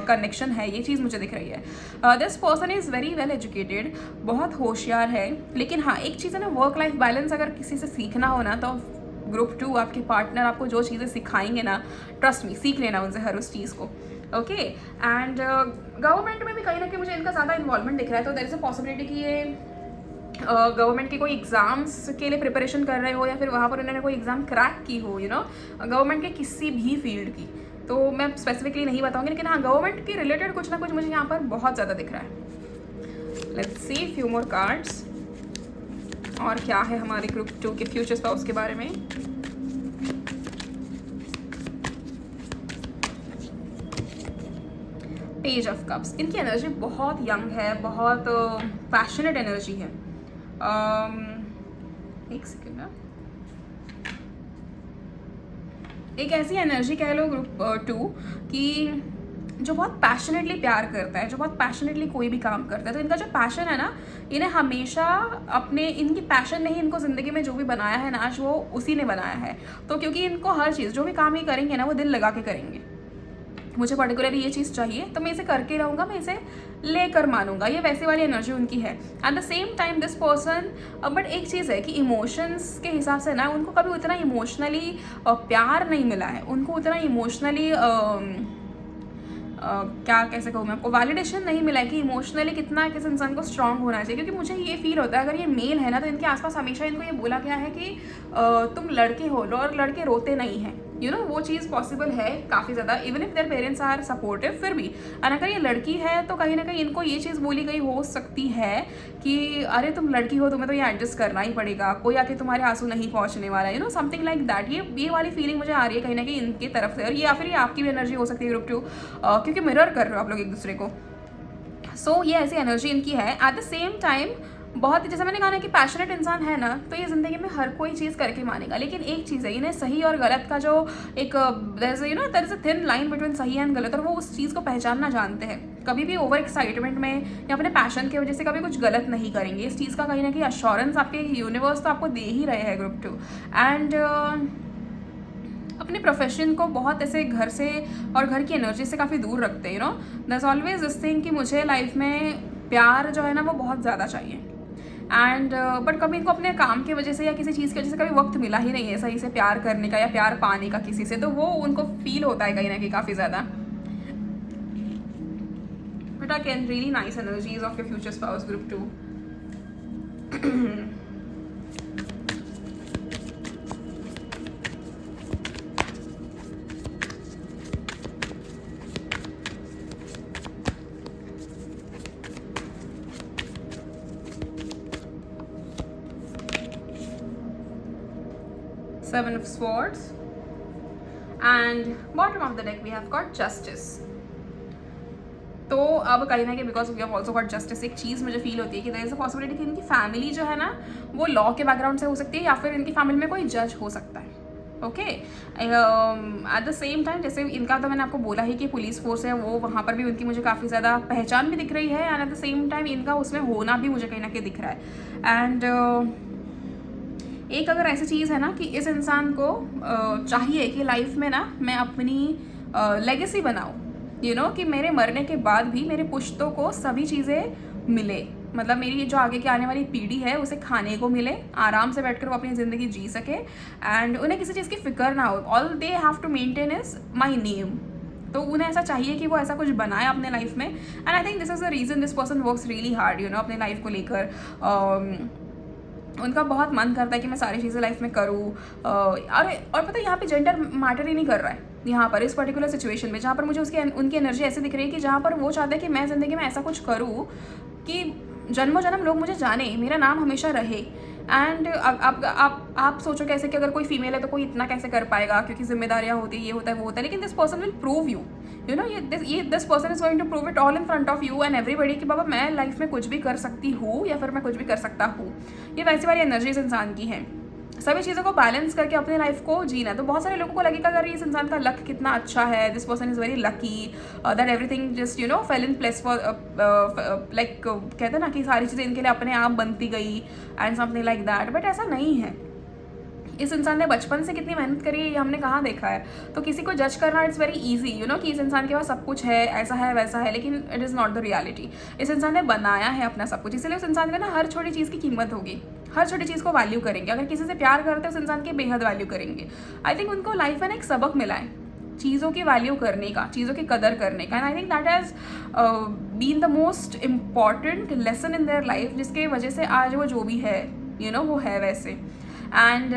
[SPEAKER 1] कनेक्शन है, ये चीज़ मुझे दिख रही है। This person is very well educated, बहुत होशियार है, लेकिन हाँ एक चीज़ है ना, वर्क लाइफ बैलेंस अगर किसी से सीखना हो ना, तो ग्रुप 2 आपके पार्टनर आपको जो चीज़ें सिखाएंगे ना, ट्रस्ट मी, सीख लेना उनसे हर उस चीज़ को। ओके, एंड गवर्नमेंट में भी कहीं ना कहीं मुझे इनका ज़्यादा इन्वॉल्वमेंट दिख रहा है। तो देयर इज़ अ पॉसिबिलिटी कि ये गवर्नमेंट के कोई एग्ज़ाम्स के लिए प्रिपरेशन कर रहे हो, या फिर वहाँ पर उन्होंने कोई एग्ज़ाम क्रैक की हो, यू नो गवर्नमेंट के किसी भी फील्ड की। तो मैं स्पेसिफिकली नहीं बताऊंगी, लेकिन हाँ गवर्नमेंट के रिलेटेड कुछ ना कुछ मुझे यहाँ पर बहुत ज़्यादा दिख रहा है। Let's see few more cards, और क्या है हमारे ग्रुप 2 के फ्यूचर स्पाउस के बारे में। पेज ऑफ कप्स, इनकी एनर्जी बहुत यंग है, बहुत पैशनेट एनर्जी है। एक सेकेंड, एक ऐसी एनर्जी कह लो ग्रुप 2 कि जो बहुत पैशनेटली प्यार करता है, जो बहुत पैशनेटली कोई भी काम करता है। तो इनका जो पैशन है ना, इन्हें हमेशा अपने, इनकी पैशन ने ही इनको ज़िंदगी में जो भी बनाया है ना आज, वो उसी ने बनाया है। तो क्योंकि इनको हर चीज़ जो भी काम ये करेंगे ना वो दिल लगा के करेंगे। मुझे पर्टिकुलरली ये चीज़ चाहिए तो मैं इसे करके रहूँगा, मैं इसे लेकर मानूंगा, ये वैसे वाली एनर्जी उनकी है। At the same time this person, but एक चीज़ है कि इमोशंस के हिसाब से ना उनको कभी उतना इमोशनली प्यार नहीं मिला है, उनको उतना इमोशनली क्या कैसे कहूँ मैं आपको, वैलिडेशन नहीं मिला है कि इमोशनली कितना किस इंसान को स्ट्रांग होना चाहिए। क्योंकि मुझे ये फील होता है अगर ये मेल है ना तो इनके आसपास हमेशा इनको ये बोला गया है कि तुम लड़के हो और लड़के रोते नहीं हैं, यू नो वो चीज़ पॉसिबल है काफ़ी ज़्यादा, even if their parents are supportive फिर भी। और अगर ये लड़की है तो कहीं ना कहीं इनको ये चीज़ बोली गई हो सकती है कि अरे तुम लड़की हो, तुम्हें तो ये एडजस्ट करना ही पड़ेगा, कोई आके तुम्हारे आंसू नहीं पहुंचने वाला, you know something like that. ये वाली फीलिंग मुझे आ रही है कहीं ना कहीं इनकी तरफ से, और ये या फिर ये आपकी भी एनर्जी हो सकती है ग्रुप 2, क्योंकि मिरर कर रहे हो आप लोग एक दूसरे को। सो ये ऐसी एनर्जी इनकी है। एट द सेम टाइम बहुत, जैसे मैंने कहा ना कि पैशनेट इंसान है ना तो ये ज़िंदगी में हर कोई चीज़ करके मानेगा। लेकिन एक चीज़ है, इन्हें सही और गलत का जो एक you know there is a thin line between सही एंड गलत, और वो उस चीज़ को पहचानना जानते हैं। कभी भी ओवर एक्साइटमेंट में या अपने पैशन की वजह से कभी कुछ गलत नहीं करेंगे। इस चीज़ का कहीं ना कहीं अश्योरेंस आपके यूनिवर्स तो आपको दे ही रहे हैं ग्रुप 2। एंड अपने प्रोफेशन को बहुत ऐसे घर से और घर की एनर्जी से काफ़ी दूर रखते हैं, you know there is always this thing कि मुझे लाइफ में प्यार जो है ना वो बहुत ज़्यादा चाहिए। एंड बट कभी इनको अपने काम की वजह से या किसी चीज़ की वजह से कभी वक्त मिला ही नहीं है सही से प्यार करने का या प्यार पाने का किसी से, तो वो उनको फील होता है कहीं ना कहीं काफ़ी ज़्यादा। But I can really nice energies of your future spouse group 2। Seven of Swords and bottom of the deck we have got Justice। तो अब कहीं ना कहीं because we have also got justice, एक चीज़ मुझे फील होती है कि देयर इज अ पॉसिबिलिटी कि इनकी फैमिली जो है ना वो लॉ के बैकग्राउंड से हो सकती है, या फिर इनकी फैमिली में कोई जज हो सकता है। Okay, eight the same time जैसे इनका तो मैंने आपको बोला ही कि पुलिस फोर्स है, वो वहाँ पर भी उनकी मुझे काफ़ी ज़्यादा पहचान भी दिख रही है, and at the same time इनका उसमें होना भी मुझे कहीं ना कहीं दिख रहा है। एंड एक अगर ऐसी चीज़ है ना कि इस इंसान को चाहिए कि लाइफ में ना मैं अपनी लेगेसी बनाऊँ, यू नो कि मेरे मरने के बाद भी मेरे पुश्तों को सभी चीज़ें मिले, मतलब मेरी जो आगे की आने वाली पीढ़ी है उसे खाने को मिले, आराम से बैठकर वो अपनी ज़िंदगी जी सके, एंड उन्हें किसी चीज़ की फिक्र ना हो। All they have to maintain is my name. तो उन्हें ऐसा चाहिए कि वो ऐसा कुछ बनाए अपने लाइफ में, and I think this is the reason this person works really hard, you know अपने लाइफ को लेकर। उनका बहुत मन करता है कि मैं सारी चीज़ें लाइफ में करूँ, और पता है यहाँ पे जेंडर मैटर ही नहीं कर रहा है यहाँ पर इस पर्टिकुलर सिचुएशन में, जहाँ पर मुझे उनकी एनर्जी ऐसी दिख रही है कि जहाँ पर वो चाहते हैं कि मैं ज़िंदगी में ऐसा कुछ करूँ कि जन्मों जन्म लोग मुझे जाने, मेरा नाम हमेशा रहे। एंड आप सोचो कैसे कि अगर कोई फीमेल है तो कोई इतना कैसे कर पाएगा, क्योंकि जिम्मेदारियाँ होती है, ये होता है वो होता है, लेकिन this person will prove you know ये this person is going to prove it all in front of you and everybody कि बाबा मैं लाइफ में कुछ भी कर सकती हूँ या फिर मैं कुछ भी कर सकता हूँ। ये वैसी वाली एनर्जीज इंसान की हैं, सभी चीज़ों को बैलेंस करके अपने लाइफ को जीना। तो बहुत सारे लोगों को लगेगा अगर इस इंसान का लक कितना अच्छा है, this person is very lucky that everything just you know fail in place for like कहते हैं ना कि सारी चीज़ें इनके लिए अपने आप बनती गई and something like that, but ऐसा नहीं है। इस इंसान ने बचपन से कितनी मेहनत करी है ये हमने कहाँ देखा है। तो किसी को जज करना it's very easy, you know कि इस इंसान के पास सब कुछ है, ऐसा है वैसा है, लेकिन it is not the reality. इस इंसान ने बनाया है अपना सब कुछ, इसलिए उस इंसान का ना हर छोटी चीज़ की कीमत होगी, हर छोटी चीज़ को वैल्यू करेंगे। अगर किसी से प्यार करते हैं उस इंसान की बेहद वैल्यू करेंगे। आई थिंक उनको लाइफ में एक सबक मिला है चीज़ों की वैल्यू करने का, चीज़ों की कदर करने का, and I think that has been the most important lesson in their life, जिसके वजह से आज वो जो भी है यू नो वो है वैसे। एंड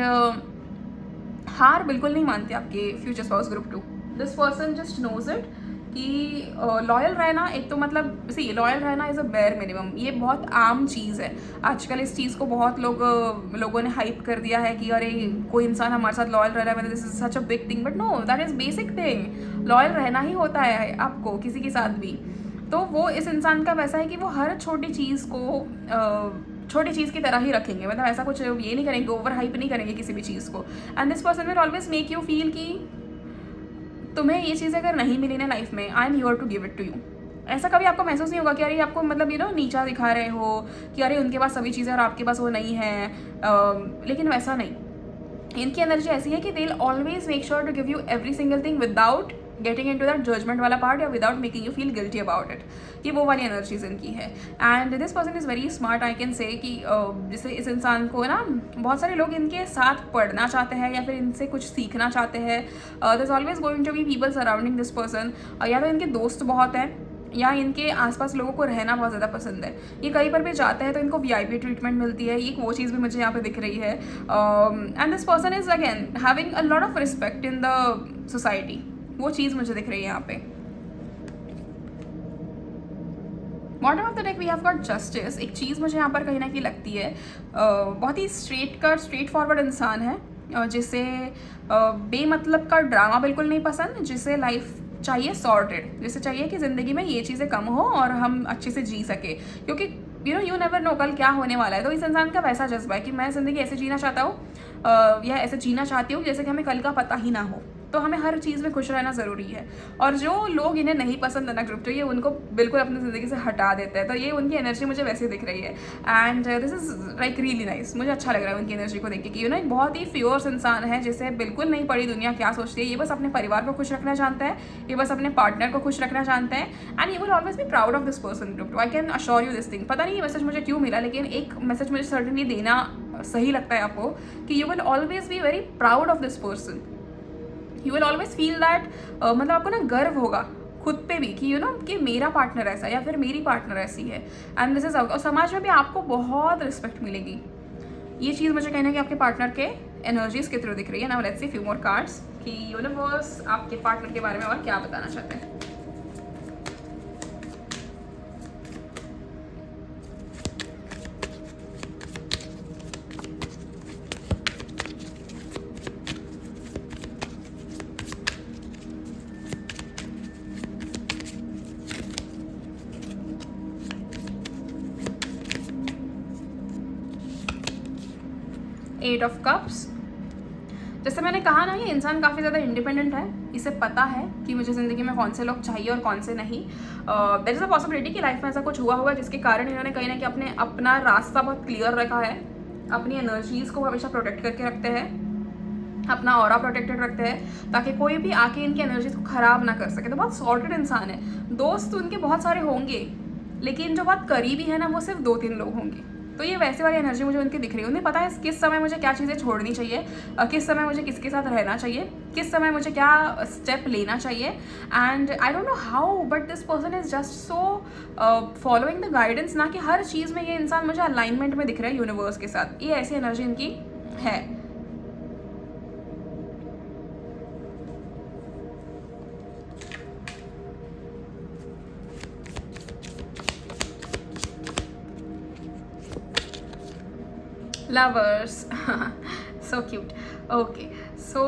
[SPEAKER 1] हार बिल्कुल नहीं मानते आपके future spouse group 2, this person just knows it कि लॉयल रहना, एक तो मतलब सी लॉयल रहना इज़ अ बेयर मिनिमम, ये बहुत आम चीज़ है आजकल। इस चीज़ को बहुत लोगों ने हाइप कर दिया है कि अरे कोई इंसान हमारे साथ लॉयल रह रहा है, मतलब this is such a big thing, but no, that is basic thing. Loyal रहना ही होता है आपको किसी के साथ भी। तो वो इस इंसान का वैसा है कि वो हर छोटी चीज़ को छोटी चीज़ की तरह ही रखेंगे, मतलब ऐसा कुछ ये नहीं करेंगे, ओवर हाइप नहीं करेंगे किसी भी चीज़ को। And this person will always make you feel कि तुम्हें ये चीज़ अगर नहीं मिली ना लाइफ में, I am here to give it to you. ऐसा कभी आपको महसूस नहीं होगा कि अरे आपको मतलब नीचा दिखा रहे हो कि अरे उनके पास सभी चीज़ें और आपके पास वो नहीं है। लेकिन वैसा नहीं, इनकी एनर्जी ऐसी है कि they will always make sure to give you every single thing without getting into that judgement वाला पार्ट, या without making you feel guilty about it. ये वो वाली एनर्जीज इनकी है। And this person is very smart, I can say कि जैसे इस इंसान को ना बहुत सारे लोग इनके साथ पढ़ना चाहते हैं या फिर इनसे कुछ सीखना चाहते हैं। There is always going to be people surrounding this person, या तो इनके दोस्त बहुत हैं या इनके आसपास लोगों को रहना बहुत ज़्यादा पसंद है। ये कहीं पर भी जाते हैं तो इनको वीआईपी ट्रीटमेंट मिलती है, ये वो चीज़ भी मुझे यहाँ पे दिख रही है। And this person is again having a lot of respect in the society, वो चीज़ मुझे दिख रही है यहाँ पे। Bottom of the deck we have got justice. एक चीज़ मुझे यहाँ पर कहीं ना कहीं लगती है, बहुत ही स्ट्रेट फॉरवर्ड इंसान है, जिसे बेमतलब का ड्रामा बिल्कुल नहीं पसंद, जिसे लाइफ चाहिए सॉर्टेड, जिसे चाहिए कि ज़िंदगी में ये चीज़ें कम हो और हम अच्छे से जी सके, क्योंकि यू नेवर नो कल क्या होने वाला है। तो इस इंसान का वैसा जज्बा है कि मैं ज़िंदगी ऐसे जीना चाहता हूँ या ऐसे जीना चाहती हूँ जैसे कि हमें कल का पता ही ना हो। तो हमें हर चीज़ में खुश रहना ज़रूरी है। और जो लोग इन्हें नहीं पसंद है ना ग्रुप, तो ये उनको बिल्कुल अपनी ज़िंदगी से हटा देते हैं। तो ये उनकी एनर्जी मुझे वैसे दिख रही है। And this is like really nice, मुझे अच्छा लग रहा है उनकी एनर्जी को देख के कि एक बहुत ही फ्योर्स इंसान है, जिसे बिल्कुल नहीं पड़ी दुनिया क्या सोचती है। ये बस अपने परिवार को खुश रखना चाहता है, ये बस अपने पार्टनर को खुश रखना चाहते हैं। And you will always be proud of this person group. I can assure you this thing. पता नहीं ये मैसेज मुझे क्यों मिला, लेकिन एक मैसेज मुझे सर्टनली देना सही लगता है आपको कि you will always be very proud of this person. You will always feel that, मतलब आपको ना गर्व होगा खुद पे भी कि कि मेरा पार्टनर ऐसा है या फिर मेरी पार्टनर ऐसी है। एंड दिस इज आउट, और समाज में भी आपको बहुत रिस्पेक्ट मिलेगी। ये चीज़ मुझे कहना है कि आपके पार्टनर के एनर्जीज के थ्रू दिख रही है। Now let's see few more cards कि यूनिवर्स आपके पार्टनर के बारे में और क्या बताना चाहते हैं। Eight of cups. जैसे मैंने कहा ना, ये इंसान काफ़ी ज़्यादा इंडिपेंडेंट है। इसे पता है कि मुझे ज़िंदगी में कौन से लोग चाहिए और कौन से नहीं। देयर इज़ अ पॉसिबिलिटी कि लाइफ में ऐसा कुछ हुआ होगा जिसके कारण इन्होंने कहीं ना कहीं अपना रास्ता बहुत क्लियर रखा है। अपनी एनर्जीज़ को हमेशा प्रोटेक्ट करके रखते हैं, अपना ऑरा प्रोटेक्टेड रखते हैं ताकि कोई भी आके इनकी एनर्जीज को ख़राब ना कर सके। तो बहुत सॉर्टेड इंसान है। दोस्त उनके बहुत सारे होंगे, लेकिन जो बहुत करीबी है ना, वो सिर्फ 2-3 लोग होंगे। तो ये वैसे वाली एनर्जी मुझे उनकी दिख रही है। उन्हें पता है किस समय मुझे क्या चीज़ें छोड़नी चाहिए, किस समय मुझे किसके साथ रहना चाहिए, किस समय मुझे क्या स्टेप लेना चाहिए। And I don't know how, but this person is just so following the guidance ना, कि हर चीज़ में ये इंसान मुझे अलाइनमेंट में दिख रहा है यूनिवर्स के साथ। ये ऐसी एनर्जी इनकी है। Lovers. So cute. Okay, so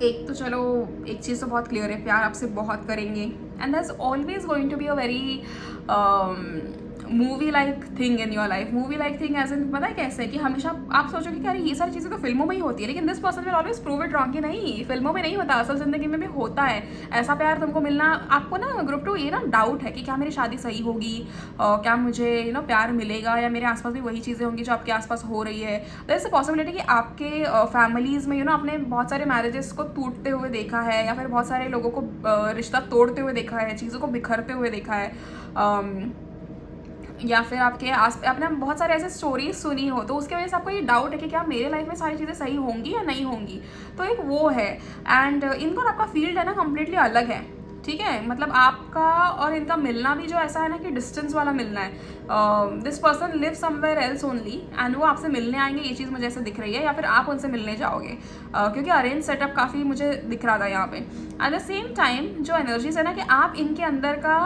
[SPEAKER 1] एक तो चलो, एक चीज़ तो बहुत क्लियर है, प्यार आपसे बहुत करेंगे। And that's always going to be a very movie like thing in your life. Movie like thing as in, पता है कैसे, कि हमेशा आप सोचोगे कि अरे ये सारी चीज़ें तो फिल्मों में ही होती है, लेकिन this person will always prove it wrong कि नहीं, फिल्मों में नहीं होता, असल ज़िंदगी में भी होता है ऐसा प्यार तुमको मिलना। आपको ना ग्रुप 2 ये ना डाउट है कि क्या मेरी शादी सही होगी, क्या मुझे प्यार मिलेगा, या मेरे आसपास भी वही चीज़ें होंगी जो आपके आसपास हो रही है। देयर इज़ अ पॉसिबिलिटी कि आपके फैमिलीज़ में आपने बहुत सारे मैरिजेस को टूटते हुए देखा है, या फिर बहुत सारे लोगों को रिश्ता तोड़ते हुए देखा है, चीज़ों को बिखरते हुए देखा है, या फिर आपने बहुत सारे ऐसे स्टोरीज सुनी हो, तो उसकी वजह से आपको ये डाउट है कि क्या मेरे लाइफ में सारी चीज़ें सही होंगी या नहीं होंगी। तो एक वो है। एंड इनका और आपका फील्ड है ना कम्प्लीटली अलग है। ठीक है, मतलब आपका और इनका मिलना भी जो ऐसा है ना कि डिस्टेंस वाला मिलना है। This person live somewhere else only and वो आपसे मिलने आएंगे, ये चीज़ मुझे ऐसे दिख रही है, या फिर आप उनसे मिलने जाओगे, क्योंकि अरेंज सेटअप काफ़ी मुझे दिख रहा था यहाँ पे। एट द सेम टाइम जो एनर्जीज है ना कि आप इनके अंदर का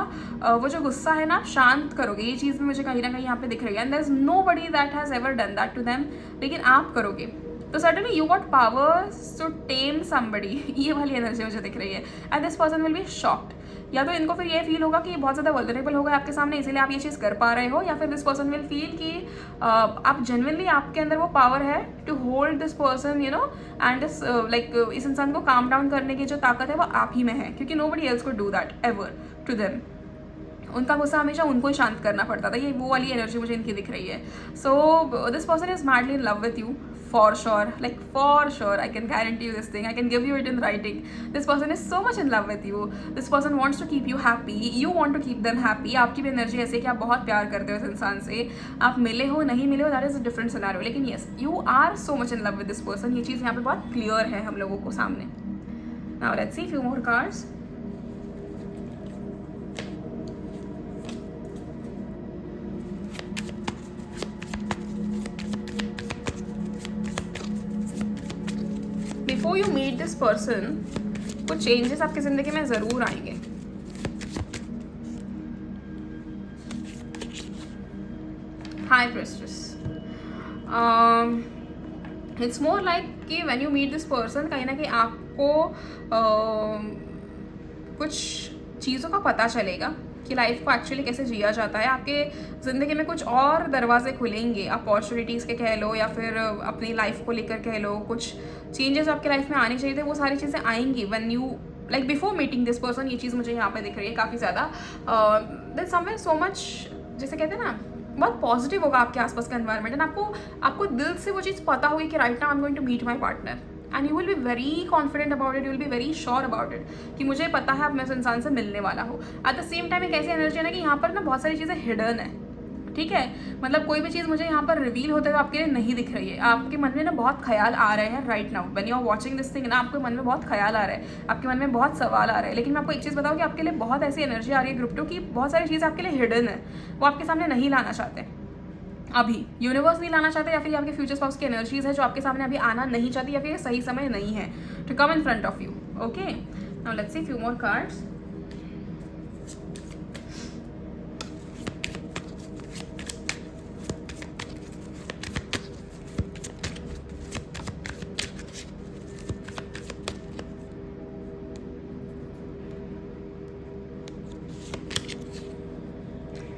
[SPEAKER 1] वो जो गुस्सा है ना आप शांत करोगे, ये चीज़ भी मुझे कहीं ना कहीं यहाँ पे दिख रही है। And there is nobody that has ever done that to them, लेकिन आप करोगे। तो certainly you got powers to tame somebody, ये वाली एनर्जी मुझे दिख रही है। And this person will be shocked, या तो इनको फिर ये फील होगा कि ये बहुत ज़्यादा वल्नरेबल होगा आपके सामने, इसीलिए आप ये चीज़ कर पा रहे हो, या फिर दिस पर्सन विल फील कि आप जेन्युइनली आपके अंदर वो पावर है to hold this person, you know, and this like इस इंसान को काम डाउन करने की जो ताकत है वो आप ही में है, क्योंकि nobody else could do that ever to them. उनका गुस्सा हमेशा उनको ही शांत करना पड़ता था, ये वो वाली एनर्जी मुझे इनकी दिख रही है। सो this person is madly in love with you for sure, like for sure, I can guarantee you this thing, I can give you it in writing. This person is so much in love with you, this person wants to keep you happy, you want to keep them happy. आपकी भी energy ऐसे कि आप बहुत प्यार करते हो इस इंसान से, आप मिले हो नहीं मिले हो that is a different scenario, लेकिन yes you are so much in love with this person, ये चीज़ यहाँ पे बहुत क्लियर है हम लोगों को सामने। Now let's see few more cards. Before you meet this person कुछ चेंजेस आपकी ज़िंदगी में ज़रूर आएंगे। High priestess, it's more like कि when you meet this person कहीं ना कहीं आपको कुछ चीज़ों का पता चलेगा कि लाइफ को एक्चुअली कैसे जिया जाता है। आपके ज़िंदगी में कुछ और दरवाजे खुलेंगे, अपॉर्चुनिटीज़ के कह लो या फिर अपनी लाइफ को लेकर कह लो, कुछ चेंजेस आपके लाइफ में आनी चाहिए थे, वो सारी चीज़ें आएंगी when you like before meeting this person. ये चीज़ मुझे यहाँ पे दिख रही है काफ़ी ज़्यादा। दैट समवेयर सो मच, जैसे कहते हैं ना, बहुत पॉजिटिव होगा आपके आसपास का एनवायरनमेंट, एंड आपको दिल से वो चीज़ पता होगी कि right now I am going to meet my partner, and you will be very confident about it, you will be very sure about it कि मुझे पता है अब मैं उस इंसान से मिलने वाला हूँ। एट द सेम टाइम एक ऐसी एनर्जी है ना कि यहाँ पर ना बहुत सारी चीज़ें हिडन है, ठीक है, मतलब कोई भी चीज़ मुझे यहाँ पर रिवील होते हुए आपके लिए नहीं दिख रही है। आपके मन में ना बहुत ख्याल आ रहे हैं right now when you are watching this thing ना, आपके मन में बहुत ख्याल आ रहा है, आपके मन में बहुत सवाल आ रहे हैं, लेकिन मैं आपको एक चीज़ बताऊँ कि आपके लिए बहुत ऐसी एनर्जी आ रही है ग्रुप 2 की बहुत सारी चीज़ें आपके लिए हिडन है, वो आपके सामने नहीं लाना चाहते अभी, यूनिवर्स नहीं लाना चाहते, या फिर आपके फ्यूचर स्पाउस की एनर्जीज है जो आपके सामने अभी आना नहीं चाहती, या फिर ये सही समय नहीं है to come in front of you. Okay, now let's see few more cards.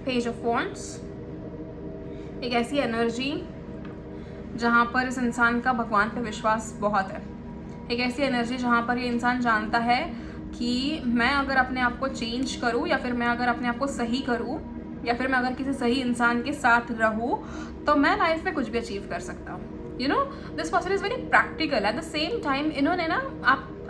[SPEAKER 1] Page of wands, एक ऐसी एनर्जी जहाँ पर इस इंसान का भगवान पे विश्वास बहुत है, एक ऐसी एनर्जी जहाँ पर ये इंसान जानता है कि मैं अगर अपने आप को चेंज करूँ, या फिर मैं अगर अपने आप को सही करूँ, या फिर मैं अगर किसी सही इंसान के साथ रहूँ तो मैं लाइफ में कुछ भी अचीव कर सकता हूँ। You know, this person is very practical. Eight the same time इन्होंने ना,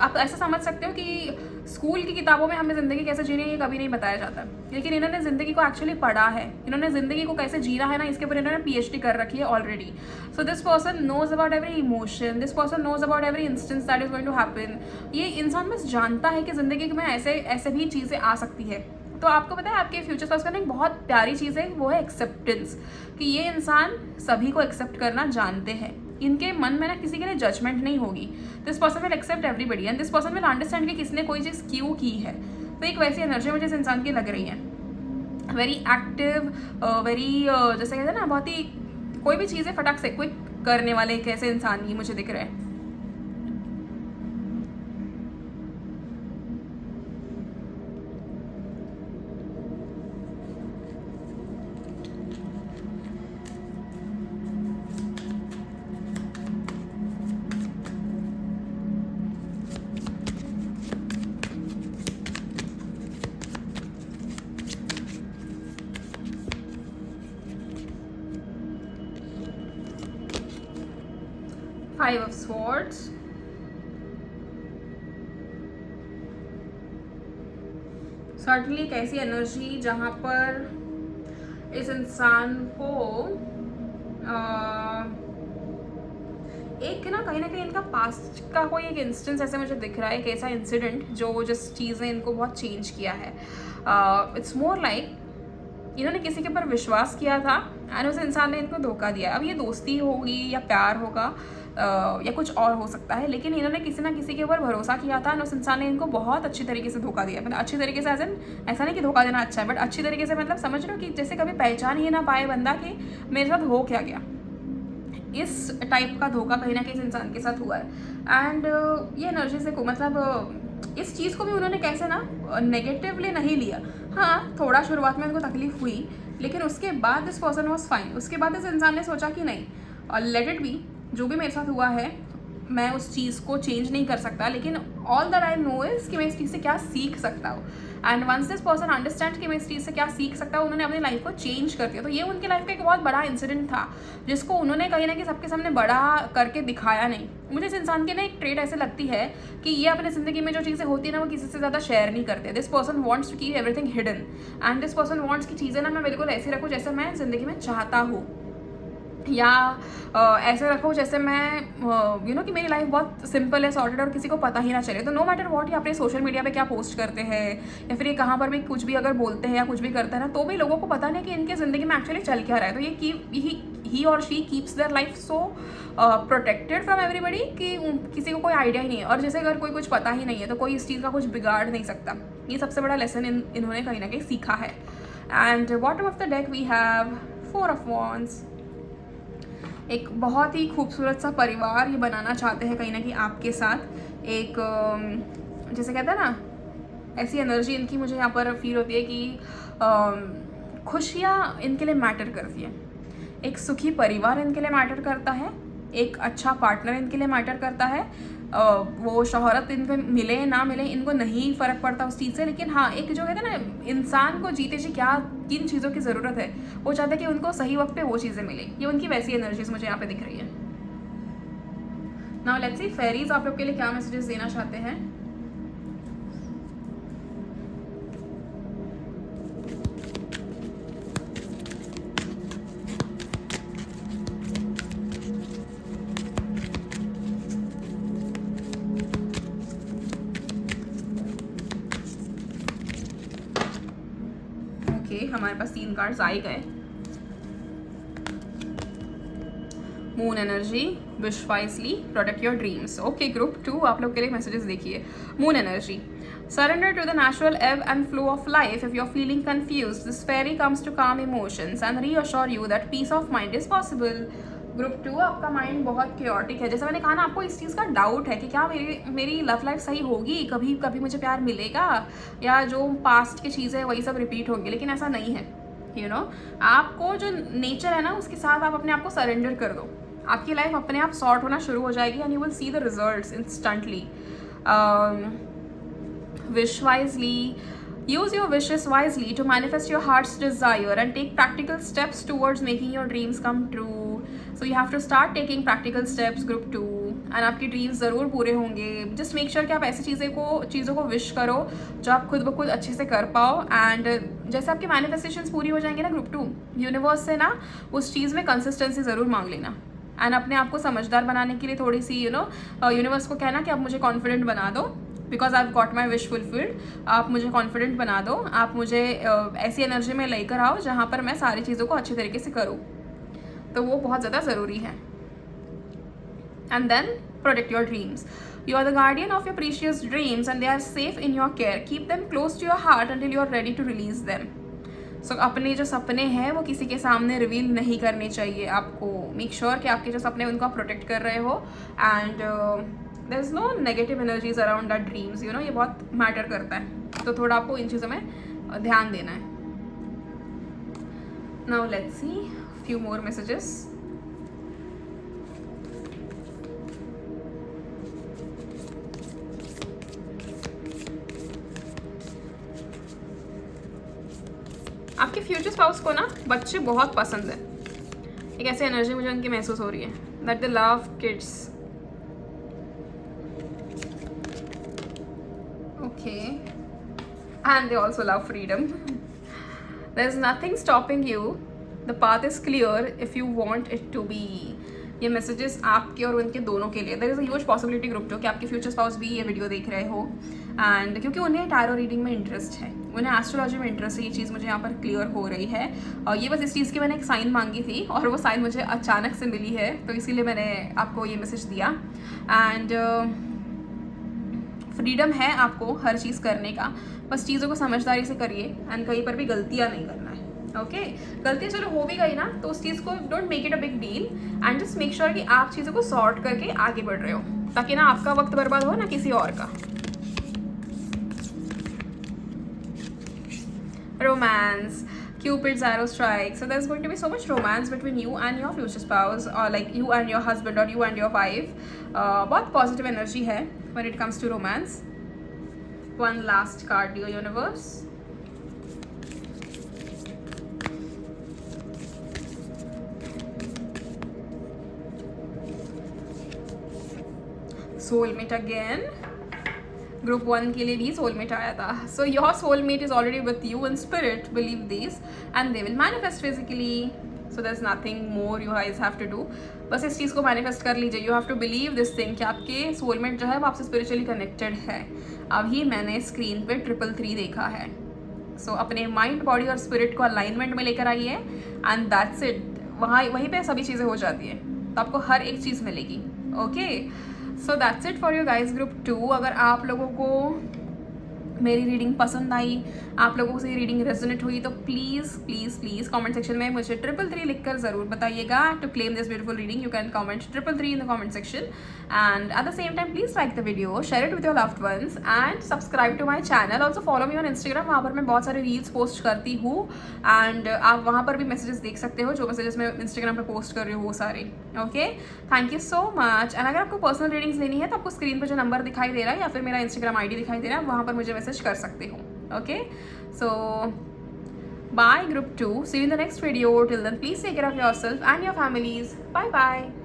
[SPEAKER 1] आप ऐसा समझ सकते हो कि स्कूल की किताबों में हमें ज़िंदगी कैसे जीनी है ये कभी नहीं बताया जाता, लेकिन इन्होंने ज़िंदगी को एक्चुअली पढ़ा है, इन्होंने ज़िंदगी को कैसे जीना है ना इसके ऊपर इन्होंने PhD कर रखी है already. So this person knows about every emotion, this person knows about every instance that is going to happen. ये इंसान बस जानता है कि ज़िंदगी में ऐसे भी चीज़ें आ सकती है। तो आपको पता है आपके फ्यूचर स्पाउस का एक बहुत प्यारी चीज़ है, वो है एक्सेप्टेंस, कि ये इंसान सभी को एक्सेप्ट करना जानते हैं, इनके मन में ना किसी के लिए जजमेंट नहीं होगी। This person will accept everybody and this person will understand कि किसने कोई चीज़ क्यों की है। तो एक वैसी एनर्जी मुझे इस इंसान की लग रही है, वेरी एक्टिव, वेरी जैसे कहते हैं ना, बहुत ही कोई भी चीज़ें फटाक से क्विक करने वाले एक ऐसे इंसान ही मुझे दिख रहे हैं। Five of Swords, सर्टनली एक ऐसी एनर्जी जहाँ पर इस इंसान को एक ना कहीं इनका पास्ट का कोई एक इंस्टेंस ऐसे मुझे दिख रहा है, एक ऐसा इंसिडेंट जो जिस चीज़ ने इनको बहुत चेंज किया है. इट्स मोर लाइक इन्होंने किसी के ऊपर विश्वास किया था एंड उस इंसान ने इनको धोखा दिया. अब ये दोस्ती होगी या प्यार होगा या कुछ और हो सकता है, लेकिन इन्होंने किसी ना किसी के ऊपर भरोसा किया था और उस इंसान ने इनको बहुत अच्छी तरीके से धोखा दिया. मतलब अच्छी तरीके से ऐसा नहीं कि धोखा देना अच्छा है, बट अच्छी तरीके से मतलब समझ रहे हो कि जैसे कभी पहचान ही ना पाए बंदा कि मेरे साथ हो क्या गया. इस टाइप का धोखा कहीं ना कहीं इस इंसान के साथ हुआ है. एंड ये एनर्जी से मतलब इस चीज़ को भी उन्होंने कैसे ना नेगेटिवली नहीं लिया. हाँ, थोड़ा शुरुआत में उनको तकलीफ हुई, लेकिन उसके बाद दिस पर्सन वॉज फाइन. उसके बाद इस इंसान ने सोचा कि नहीं, और लेट इट बी, जो भी मेरे साथ हुआ है मैं उस चीज़ को चेंज नहीं कर सकता, लेकिन all that I know is कि मैं इस चीज़ से क्या सीख सकता हूँ. And once this person understand कि मैं इस चीज़ से क्या सीख सकता हूँ, उन्होंने अपनी लाइफ को चेंज कर दिया. तो ये उनकी लाइफ का एक बहुत बड़ा इंसिडेंट था जिसको उन्होंने कहीं ना कहीं सबके सामने बड़ा करके दिखाया नहीं. मुझे इस इंसान की ना एक ट्रेट ऐसे लगती है कि ये अपने ज़िंदगी में जो चीज़ें होती है ना वो किसी से ज़्यादा शेयर नहीं करते. This person wants to keep everything hidden and this person wants की चीज़ें ना मैं बिल्कुल ऐसे रखूँ जैसे मैं ज़िंदगी में चाहता हूँ, या ऐसे रखो जैसे मैं यू नो कि मेरी लाइफ बहुत सिंपल है, सॉर्टेड, और किसी को पता ही ना चले. तो नो मैटर वॉट ये अपने सोशल मीडिया पे क्या पोस्ट करते हैं या फिर ये कहाँ पर भी कुछ भी अगर बोलते हैं या कुछ भी करते हैं ना, तो भी लोगों को पता नहीं कि इनके ज़िंदगी में एक्चुअली चल क्या रहा है. तो ये ही और she keeps their life so protected from everybody कि किसी को कोई आइडिया ही नहीं है. और जैसे अगर कोई कुछ पता ही नहीं है तो कोई इस चीज़ का कुछ बिगाड़ नहीं सकता. ये सबसे बड़ा लेसन इन्होंने कहीं ना कहीं सीखा है. And bottom of the deck we have 4 of wands. एक बहुत ही खूबसूरत सा परिवार ये बनाना चाहते हैं कहीं ना कहीं आपके साथ. एक जैसे कहते हैं ना, ऐसी एनर्जी इनकी मुझे यहाँ पर फील होती है कि खुशियाँ इनके लिए मैटर करती है. एक सुखी परिवार इनके लिए मैटर करता है, एक अच्छा पार्टनर इनके लिए मैटर करता है. वो शोहरत इनको मिले ना मिले इनको नहीं फ़र्क पड़ता उस चीज़ से, लेकिन हाँ एक जो कहते हैं ना इंसान को जीते जी क्या किन चीज़ों की ज़रूरत है वो चाहते हैं कि उनको सही वक्त पे वो चीज़ें मिले. ये उनकी वैसी एनर्जीज मुझे यहाँ पे दिख रही है. नाउ लेट्स सी फेरीज आप लोग के लिए क्या मैसेजेस देना चाहते हैं. हमारे पास 3 कार्ड्स आ गए. Moon energy, wish wisely, protect your dreams. Okay group 2 आप लोग के लिए मैसेजेस देखिए. Moon energy, surrender to the natural ebb and flow of life. If you're feeling confused, this fairy comes to calm emotions and reassure you that peace of mind is possible. Group 2 आपका mind बहुत chaotic है. जैसे मैंने कहा ना, आपको इस चीज़ का डाउट है कि क्या मेरी लव लाइफ सही होगी, कभी कभी मुझे प्यार मिलेगा, या जो पास्ट की चीज़ें वही सब रिपीट होंगी. लेकिन ऐसा नहीं है. यू नो आपको जो नेचर है ना उसके साथ आप अपने आप को सरेंडर कर दो. आपकी लाइफ अपने आप सॉर्ट होना शुरू हो जाएगी and you will see the results instantly. Wish wisely, use your wishes wisely to manifest your heart's desire and take practical steps towards making your dreams come true. So you have to start taking practical steps group 2 and आपकी dreams ज़रूर पूरे होंगे. Just make sure कि आप ऐसी चीज़ों को wish करो जो आप खुद ब खुद अच्छे से कर पाओ. एंड जैसे आपकी मैनिफेस्टेशंस पूरी हो जाएंगे ना ग्रुप 2, यूनिवर्स से ना उस चीज़ में कंसिस्टेंसी ज़रूर मांग लेना. एंड अपने आप को समझदार बनाने के लिए थोड़ी सी यूनिवर्स को कहना कि आप मुझे कॉन्फिडेंट बना दो, because I have got my wish fulfilled. आप मुझे कॉन्फिडेंट बना दो, आप मुझे ऐसी एनर्जी में लेकर आओ जहाँ पर मैं सारी चीज़ों को अच्छे तरीके से करूँ. तो वो बहुत ज़्यादा ज़रूरी है. And then protect your dreams. You are the guardian of your precious dreams and they are safe in your care. Keep them close to your heart until you are ready to release them. So अपने जो सपने हैं वो किसी के सामने reveal नहीं करने चाहिए आपको. मेक श्योर कि आपके जो सपने उनको आप प्रोटेक्ट कर रहे हो. And there is no negative energies around that dreams. ये बहुत मैटर करता है. तो थोड़ा आपको इन चीज़ों में ध्यान देना है. Now let's C few more messages. आपके फ्यूचर स्पाउस को ना बच्चे बहुत पसंद है. एक ऐसी एनर्जी मुझे उनकी महसूस हो रही है that they love kids. Okay. And they also love freedom. There's nothing stopping you. The path is clear if you want it to be. ये मैसेजेस आपके और उनके दोनों के लिए। There is a huge possibility group 2 कि आपके future spouse भी ये वीडियो देख रहे हो, एंड क्योंकि उन्हें टैरो रीडिंग में इंटरेस्ट है, उन्हें एस्ट्रोलॉजी में इंटरेस्ट है, ये चीज़ मुझे यहाँ पर क्लियर हो रही है। और ये बस इस चीज़ की मैंने एक साइन मांगी थी और वो साइन मुझे अचानक से मिली है, तो इसीलिए मैंने आपको ये मैसेज दिया। एंड फ्रीडम है आपको हर चीज़ करने का, बस चीज़ों को समझदारी से करिए एंड कहीं पर भी गलतियाँ नहीं करना है। ओके गलतियाँ चलो हो भी गई ना, तो उस चीज़ को don't make it a big deal and just make sure कि आप चीज़ों को सॉर्ट करके आगे बढ़ रहे हो, ताकि ना आपका वक्त बर्बाद हो ना किसी और का। Romance, Cupid's arrow strike. So there's going to be so much romance between you and your future spouse, or like you and your husband, or you and your wife. बहुत positive energy है when it comes to romance. One last card, dear universe. Soulmate again. Group 1 के लिए भी soulmate आया था। So your soulmate is already with you in spirit, believe this, and they will manifest physically. So there is nothing more you guys have to do, बस इस चीज़ को manifest कर लीजिए। You have to believe this thing कि आपके soulmate जो है वो आपसे स्पिरिचुअली कनेक्टेड है। अभी मैंने स्क्रीन पे 333 देखा है। सो अपने माइंड, बॉडी और स्पिरिट को अलाइनमेंट में लेकर आइए एंड दैट्स इट। वहीं पे सभी चीज़ें हो जाती है, तो आपको हर एक चीज़ मिलेगी। Okay so that's it for your guys group 2। अगर आप लोगों को मेरी रीडिंग पसंद आई, आप लोगों से रीडिंग रेजोनेट हुई, तो please please please comment section में मुझे 333 लिखकर ज़रूर बताइएगा। To claim this beautiful reading you can comment 333 in the comment section, and at the same time please like the video, share it with your loved ones and subscribe to my channel. Also follow me on Instagram, वहाँ पर मैं बहुत सारे reels post करती हूँ and आप वहाँ पर भी मैसेजेस देख सकते हो, जो मैसेजेस मैं इंस्टाग्राम पर पोस्ट कर रही हूँ वो सारे। Okay thank you so much. And अगर आपको पर्सनल रीडिंग्स लेनी है तो आपको स्क्रीन पर जो नंबर दिखाई दे रहा है या फिर मेरा इंस्टाग्राम ID दिखाई दे रहा है, वहाँ पर मुझे मैसेज कर सकते हो। Okay, so bye group 2, see you in the next video. Till then please take care of yourself and your families. Bye bye.